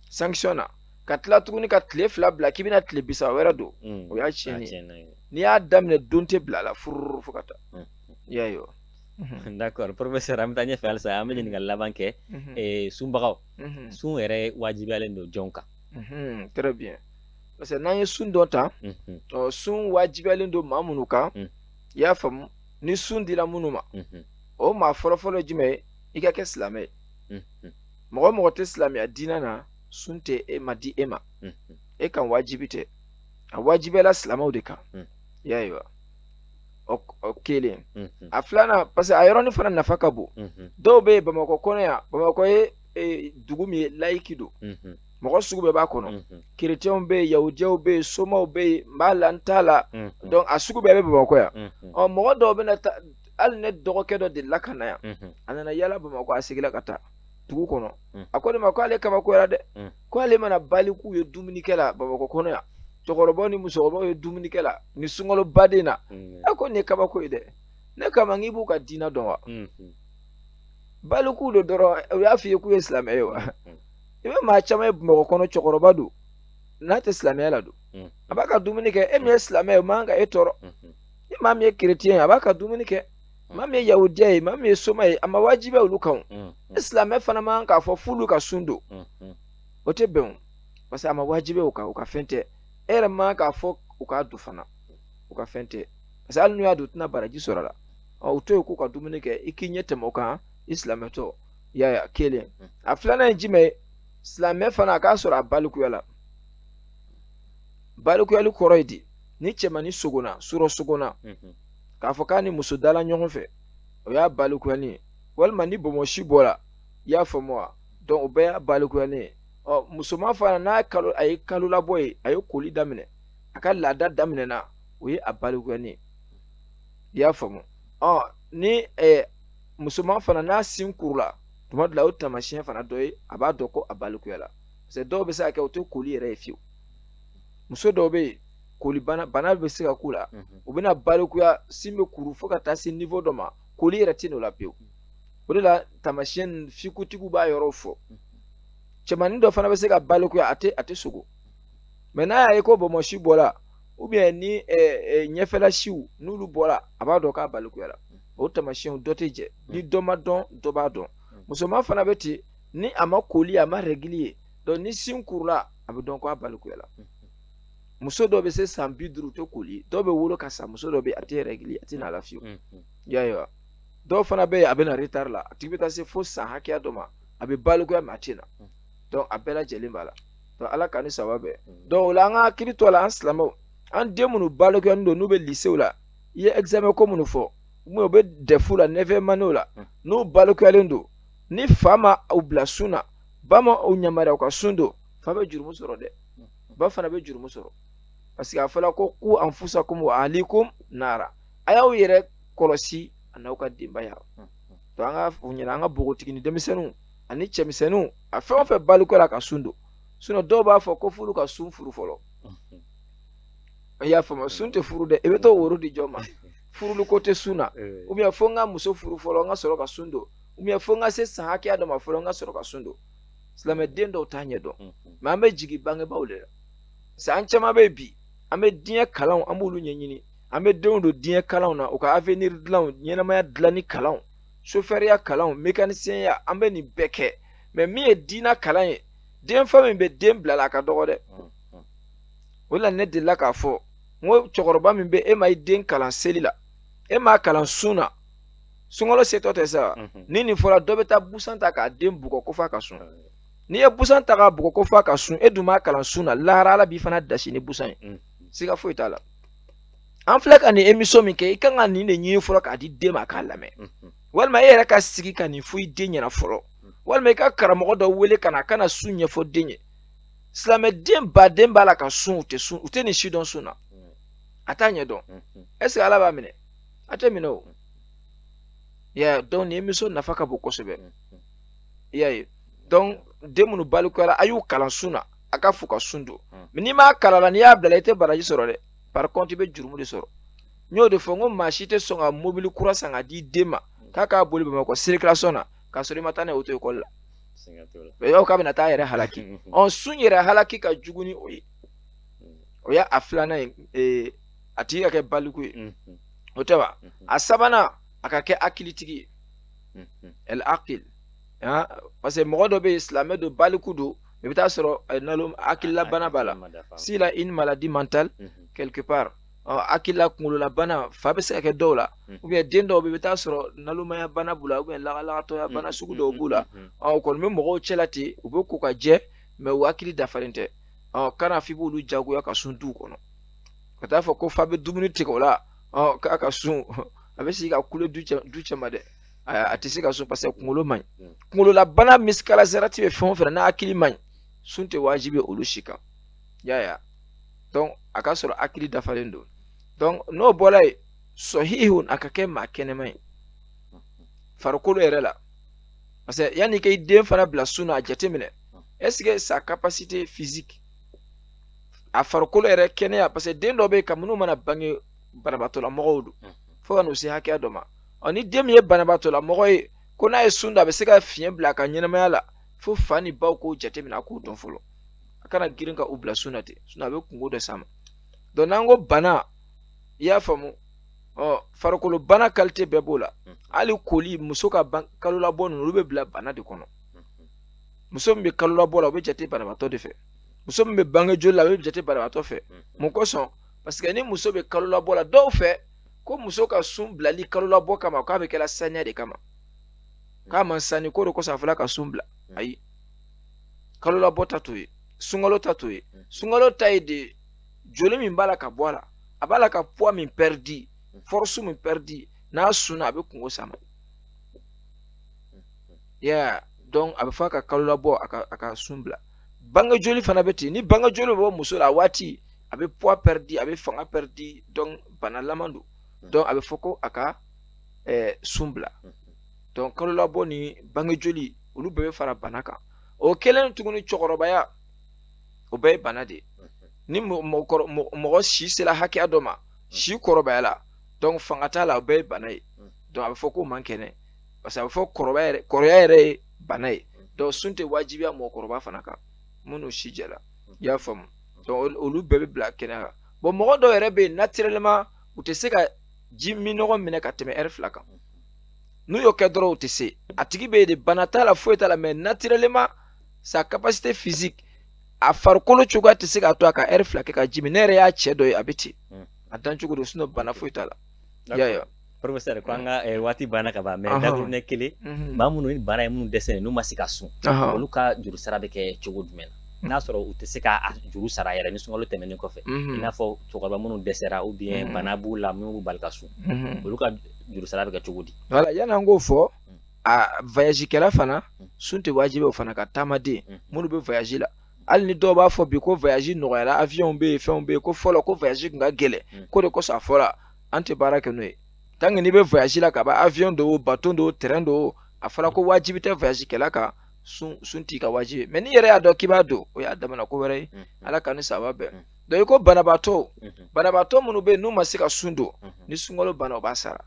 Speaker 2: sanction na ka tila tuguni ka tile 2 bila k'i bɛna tile 30 wɛrɛ don o y'a tiɲɛni n'i y'a daminɛ don tɛ bila la fururu fo ka taa i y'a ye wa
Speaker 1: d'accord professeur an bɛ taa ɲɛfɛ halisa an bɛ ɲininkali laban kɛ sunbagaw sun yɛrɛ wajibiyalen don jɔn kan
Speaker 2: très bien parce que n'an ye sun dɔ ta sun wajibiyalen don maa minnu kan i y'a faamu ni sun dira minnu ma o maa fɔlɔfɔlɔ ye jumɛn ye i ka kɛ silamɛ ye mɔgɔ mɔgɔ tɛ silamɛya diinɛ na sun tɛ e ma di e ma e kan wajibi tɛ a wajibiyala silamɛw de kan i y'a ye wa o kelen a filanan parce que a yɔrɔnin fana nafa ka bon dɔw bɛ yen bamakɔ kɔnɔ yan bamakɔ ye dugu min ye layiki don mɔgɔ sugu bɛɛ b'a kɔnɔ kerecɛnw bɛ yen yahudiyɛw bɛ yen somaw bɛ yen n b'a la n t'a la donc a sugu bɛɛ bɛ bamakɔ yan mɔgɔ dɔw bɛna taa hali ne dɔgɔkɛ dɔ delila ka na yan a nana yala bamakɔ a seginna ka taa dugu kɔnɔ a ko ne ma ko ale kabakoyara dɛ ko ale mana bali k'u ye dumunikɛ la bamakɔ kɔnɔ yan cɛkɔrɔbaw ni musokɔrɔbaw ye dumunikɛ la ni sunkalo baden na a ko nin ye kabako ye dɛ ne kama nk'i b'u ka diinɛ dɔn wa bali k'u de dɔrɔn u y'a f'i ye k'u ye silamɛ ye wa i bɛ maa caman ye bamakɔ kɔnɔ cɛkɔrɔba don n'a tɛ silamɛya la don a b'a ka dumuni kɛ e min ye silamɛ ye o man kan ka e tɔɔrɔ ni maa min ye kerecɛn ye a b'a ka dumuni kɛ maa min ye yahudiya ye maa min ye soma ye a ma wajibiya olu kan e silamɛ fana man kan k'a fɔ f'olu ka sun don o tɛ bɛn o parce que a ma wajibiya o kan o ka fɛn tɛ e yɛrɛ man k'a fɔ u k'a don fana u ka fɛn tɛ parce que hali n'u y'a don u tɛna baraji sɔrɔ a la u to yen k'u ka dumuni kɛ i k'i ɲɛ tɛmɛ o kan i silamɛtɔ yaya kelen a filanan ye jumɛn ye silamɛ fana a k'a sɔrɔ a balikuya la balukuyali kɔrɔ ye di ni cɛmanni sogona surɔ sogona k'a fɔ k'a ni muso dala ɲɔgɔn fɛ o y'a balukuyali ye walima ni bɔnbɔnsi bɔra i y'a faamu wa donc o bɛɛ y'a balukuyali ye musoman fana n'a ye kalo labɔ ye a ye koli daminɛ a ka laada daminɛna o ye a balukuyali ye i y'a faamu ni musoman fana n'a sin kurula tuma dɔ la o taamasiyɛn fana dɔ ye a b'a dɔn ko a balukuyala parce que dɔw bɛ se ka kɛ o tɛ koli yɛrɛ ye fiyewu muso dɔw bɛ yen koli bana bɛ se ka k'u la u bɛna balikuya sin bɛ kuru fo ka taa se niveau dɔ ma koli yɛrɛ tɛ n'o la pewu o de la taamasiyɛn fikutigiw b'a yɔrɔ fɔ cɛmannin dɔ fana bɛ se ka balikuya a tɛ sogo mais n'a y'a ye ko bɔnbɔnsi bɔra ou bien ni ɲɛfɛla siw n'olu bɔra a b'a dɔn k'a balikuyara o taamasiyɛnw dɔ tɛ jɛ ni dɔ ma dɔn dɔ b'a dɔn musoman fana bɛ ten ni a ma koli a ma règle ye donc ni sin kurula a bɛ dɔn ko a balikuyala muso dɔw bɛ se san 50 u tɛ koli dɔw bɛ wolo ka sa muso dɔw bɛ a tɛ règle a tɛ na la fiyewu y'a ye wa dɔw fana bɛ yen a bɛ na retard la a tigi bɛ taa se fo san hakɛya dɔ ma a bɛ balikuya mais a tɛ na donc a bɛɛ lajɛlen b'a la donc ala k'an ni saba bɛn donc o la an ka hakili to a la an silamɛw an den minnu balikuyanin don n'u bɛ lycée la i ye examen ko minnu fɔ u bɛ DEF la 9e année la n'u balikuyalen don ni fa ma u bila sun na ba ma u yamaruya u ka sun don fa bɛ jurumu sɔrɔ dɛ ba fana bɛ jurumu sɔrɔ parce que a fɔla ko ku anfusakum wa ahlikum nara a y'aw yɛrɛ kɔlɔsi a n'aw ka denbaya donc an ka fɔ ɲɛna an ka npogotigi ni denmisɛnninw ani cɛmisɛnninw a fɛn o fɛn balikuyala ka sun don sinon dɔw b'a fɔ ko furu ka sun furu fɔlɔ i y'a faamu sun tɛ furu dɛ i bɛ t'o woro di jɔn ma furulu ko tɛ sun na ou bien fo n ka muso furu fɔlɔ n ka sɔrɔ ka sun don ou bien fo n ka se san hakɛya dɔ ma fɔlɔ n ka sɔrɔ ka sun don silamɛden dɔw t'a ɲɛ dɔn mais an bɛ jigin bangebaaw de la parce que an caman bɛ bi an bɛ diɲɛ kalanw an b'olu ɲɛɲini an bɛ denw don diɲɛ kalanw na u ka avenir dilanw ɲɛnamaya dilanni kalanw chauffeur kalanw mécanicien ya an bɛ nin bɛɛ kɛ mais min ye diina kalan ye den fa min bɛ den bila la a ka dɔgɔ dɛ o la ne delila k'a fɔ n ko cɛkɔrɔba min bɛ e ma i den kalan seli la e m'a kalan sun na sunkalo setɔ tɛ sa ni nin fɔra dɔ bɛ taa busan ta k'a den bugɔ ko f'a ka sun n'i ye busan ta k'a bugɔ ko f'a ka sun e dun m'a kalan sun na lahara ala b'i fana dasi ni busan ye siga foyi t'a la an filɛ ka nin émission min kɛ i kan ka nin de ɲini fɔlɔ k'a di den ma a k'a lamɛn walima e yɛrɛ ka sigi ka nin fɔ i den ɲɛna fɔlɔ walima i ka karamɔgɔ dɔ wele ka na a kana sun ɲɛfɔ den ye silamɛden baden b'a la ka sun u tɛ nin si dɔn sun na a t'a ɲɛ dɔn est ce que ala b'a minɛ a tɛ minɛ o ya donc nin émission nafa ka bon kosɛbɛ i y'a ye donc den minnu balikuyara a y'u kalan sun na a ka fo ka sun don mais n'i m'a kalan la n'i y'a bila i tɛ baraji sɔrɔ dɛ par contre i bɛ jurumu de sɔrɔ n y'o de fɔ n ko maa si tɛ sɔn ka mobili kura san ka di den ma k'a k'a boli Bamakɔ circulation na k'a sɔrɔ i ma taa n'a ye auto école la yaw k'a bɛna taa a yɛrɛ halaki sun yɛrɛ halaki ka jugu ni o ye o y'a a filanan ye a tigi ka kɛ baliku ye o tɛ wa a sabanan a ka kɛ hakilitigi ye el akil parce que mɔgɔ dɔ bɛ yen silamɛ don baliku don i bɛ taa sɔrɔ hakililabana b'a la s'il a une maladie mentale quelque part hakilila kunkololabana fa bɛ se ka kɛ dɔw la ou bien den dɔw bɛ i bɛ taa sɔrɔ nalomaya bana b'u la ou bien lagalagatɔya bana sugu dɔw b'u la o kɔni bɛ mɔgɔw cɛla ten u bɛ ko ka jɛ mais u hakili dafalen tɛ kana f'i b'olu jagoya ka sun duw kɔnɔ ka taa fɔ ko fa bɛ dumuni tigɛ o la k'a ka sun a bɛ sigi ka kule du cɛ ma dɛ a tɛ se ka sun parce que kunkolo man ɲi kunkololabana misikala zarati bɛ fɛn o fɛn n'a hakili man ɲi sun tɛ wajibi olu si kan y'a ye donc a ka sɔrɔ hakili dafalen don donc n'o bɔra yen sɔhihun a ka kɛ maa kɛnɛma ye farikolo yɛrɛ la parce que yanni k'i den fana bila sun na a jateminɛ est-ce que sa capacité physique a farikolo yɛrɛ kɛnɛya parce que den dɔ bɛ yen kabini mana bange banabaatɔla mɔgɔw don fo ka n'u se hakɛya dɔ ma ni den min ye banabaatɔla mɔgɔ ye ko n'a ye sun da a bɛ se ka fiɲɛ bila a ka ɲɛnamaya la fo fa ni baw k'o jateminɛ a k'o dɔn fɔlɔ a kana girin ka u bila sun na ten sinon a bɛ kungo dɔ s'a ma donc n'an ko bana i y'a faamu farikolo bana qualité bɛɛ b'o la hali koli muso ka kalo labɔ ninnu olu bɛ bila bana de kɔnɔ muso min bɛ kalo labɔ la o bɛ jate banabaatɔ de fɛ muso min bɛ bange joli la o bɛ jate banabaatɔ fɛ mun kosɔn parce que ni muso bɛ kalo labɔ la dɔw fɛ ko muso ka sun bilali kalo labɔ kama k'a bɛ kɛla saniya de kama k'a man sani ko de kosɔn a fɔla ka sun bila ayi kalo labɔ ta t'o ye sunkalo ta t'o ye sunkalo ta ye de joli min bala ka bɔ a la a b'a la ka poids min perdi force min perdi n'a sunna a bɛ kungo sama donc a bɛ fɔ a ka kalo labɔ a ka sun bila bange joli fana bɛ ten ni bange joli bɛ bɔ muso la a waati a bɛ poids perdi a bɛ fanga perdi donc bana laman don donc a bɛ fɔ ko a ka sun bila donc kalo labɔ ni bange joli olu bɛɛ bɛ fara bana kan o kelen tuguni cɛkɔrɔbaya o bɛɛ ye bana de ni mɔgɔ si sera hakɛya dɔ ma si kɔrɔbaya la donc fanga t'a la o bɛɛ ye bana ye donc a bɛ fɔ ko man kɛnɛ parce que a bɛ fɔ kɔrɔya yɛrɛ ye bana ye donc sun tɛ wajibiya mɔgɔkɔrɔba fana kan minnu si jɛla i y'a faamu donc olu bɛɛ bɛ bila kɛnɛ kan bon mɔgɔ dɔw yɛrɛ bɛ yen naturellement u tɛ se ka ji min nɔgɔ minɛ ka tɛmɛ heure 2 kan n'u y'o kɛ dɔrɔn u tɛ se a tigi bɛ yen de bana t'a la foyi t'a la mais naturellement sa capacité physique a farikolo cogoya tɛ se k'a to a ka heure 2 kɛ ka ji min ne yɛrɛ y'a cɛ dɔ ye a bɛ ten a dan cogo don sinon bana foyi t'a la ya
Speaker 1: professeur ko an ka waati banna ka ban mais dakuruɲɛ kelen maa minnu ni bana ye minnu dɛsɛ n'u ma se ka sun olu ka juru sara bɛ kɛ cogo jumɛn na n'a sɔrɔ u tɛ se ka juru sara yɛrɛ ni sunkalo tɛmɛnen kɔfɛ i n'a fɔ cɛkɔrɔba minnu dɛsɛra ou bien bana b'u la minnu b'u bali ka sun olu ka juru sara bɛ kɛ cogo di
Speaker 2: voilà yan'an k'o fɔ a voyage kɛla fana sun tɛ wajibi o fana ka taamaden minnu bɛ voyage la hali ni dɔw b'a fɔ bi ko voyage nɔgɔyara avion bɛ yen fɛnw bɛ yen ko fɔlɔ ko voyage tun ka gɛlɛn ko de kosɔn a fɔra an tɛ baara kɛ n'o ye tant que n'i bɛ voyage la ka ban avion do bateau do terrain do a fɔra ko wajibi tɛ voyage kɛla kan sun t'i ka wajibi mais n'i yɛrɛ y'a dɔn k'i b'a don o y'a damana ko wɛrɛ ye ala ka ni saba bɛɛ donc i ko banabaatɔ minnu bɛ yen n'u ma se ka sun don ni sunkalo banna o b'a sara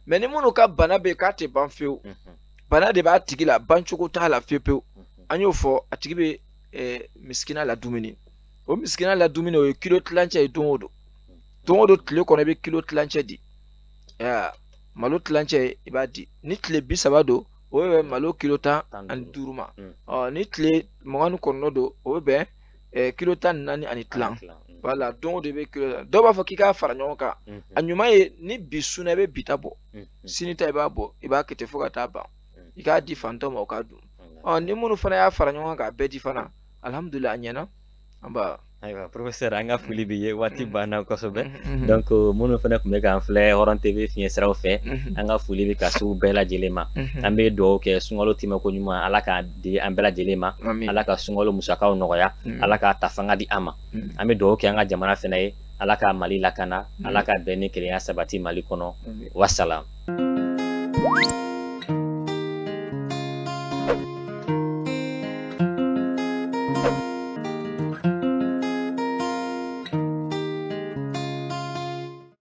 Speaker 2: mais ni minnu ka bana bɛ yen k'a tɛ ban fiyewu bana de b'a tigi la bancogo t'a la fiyewu pewu an y'o fɔ a tigi bɛ miskina la dumuni o miskina la dumuni o ye kilo tilancɛ ye don o don tile kɔnɔ i bɛ kilo tilancɛ di malo tilancɛ i b'a di ni tile 30 don o bɛ malo kilo 15 ma ni tile 29 don o bɛ bɛn kilo 14 ani tilan voilà don o don i bɛ kilo dɔw b'a fɔ k'i k'a fara ɲɔgɔn kan a ɲuman ye ni bi sunna i bɛ bi ta bɔ sini ta i b'a bɔ i b'a kɛ ten fo ka taa ban i k'a di fantɔ ma o k'a dun ni minnu fana y'a fara ɲɔgɔn kan k'a bɛɛ di fana alhamdulillah a ɲɛna an b'a
Speaker 1: ayiwa professeur an ka foli b'i ye waati banna kosɛbɛ donc minnu fana tun bɛ k'an filɛ Hɔrɔn TV fiɲɛ siraw fɛ an ka foli bɛ ka se u bɛɛ lajɛlen ma an bɛ dugawu kɛ sunkalo tɛmɛko ɲuman ala k'a di an bɛɛ lajɛlen ma ala ka sunkalo musakaw nɔgɔya ala k'a ta fanga di an ma an bɛ dugawu kɛ an ka jamana fana ye ala ka Mali lakana ala ka bɛn ni kelenya sabati Mali kɔnɔ wasalam.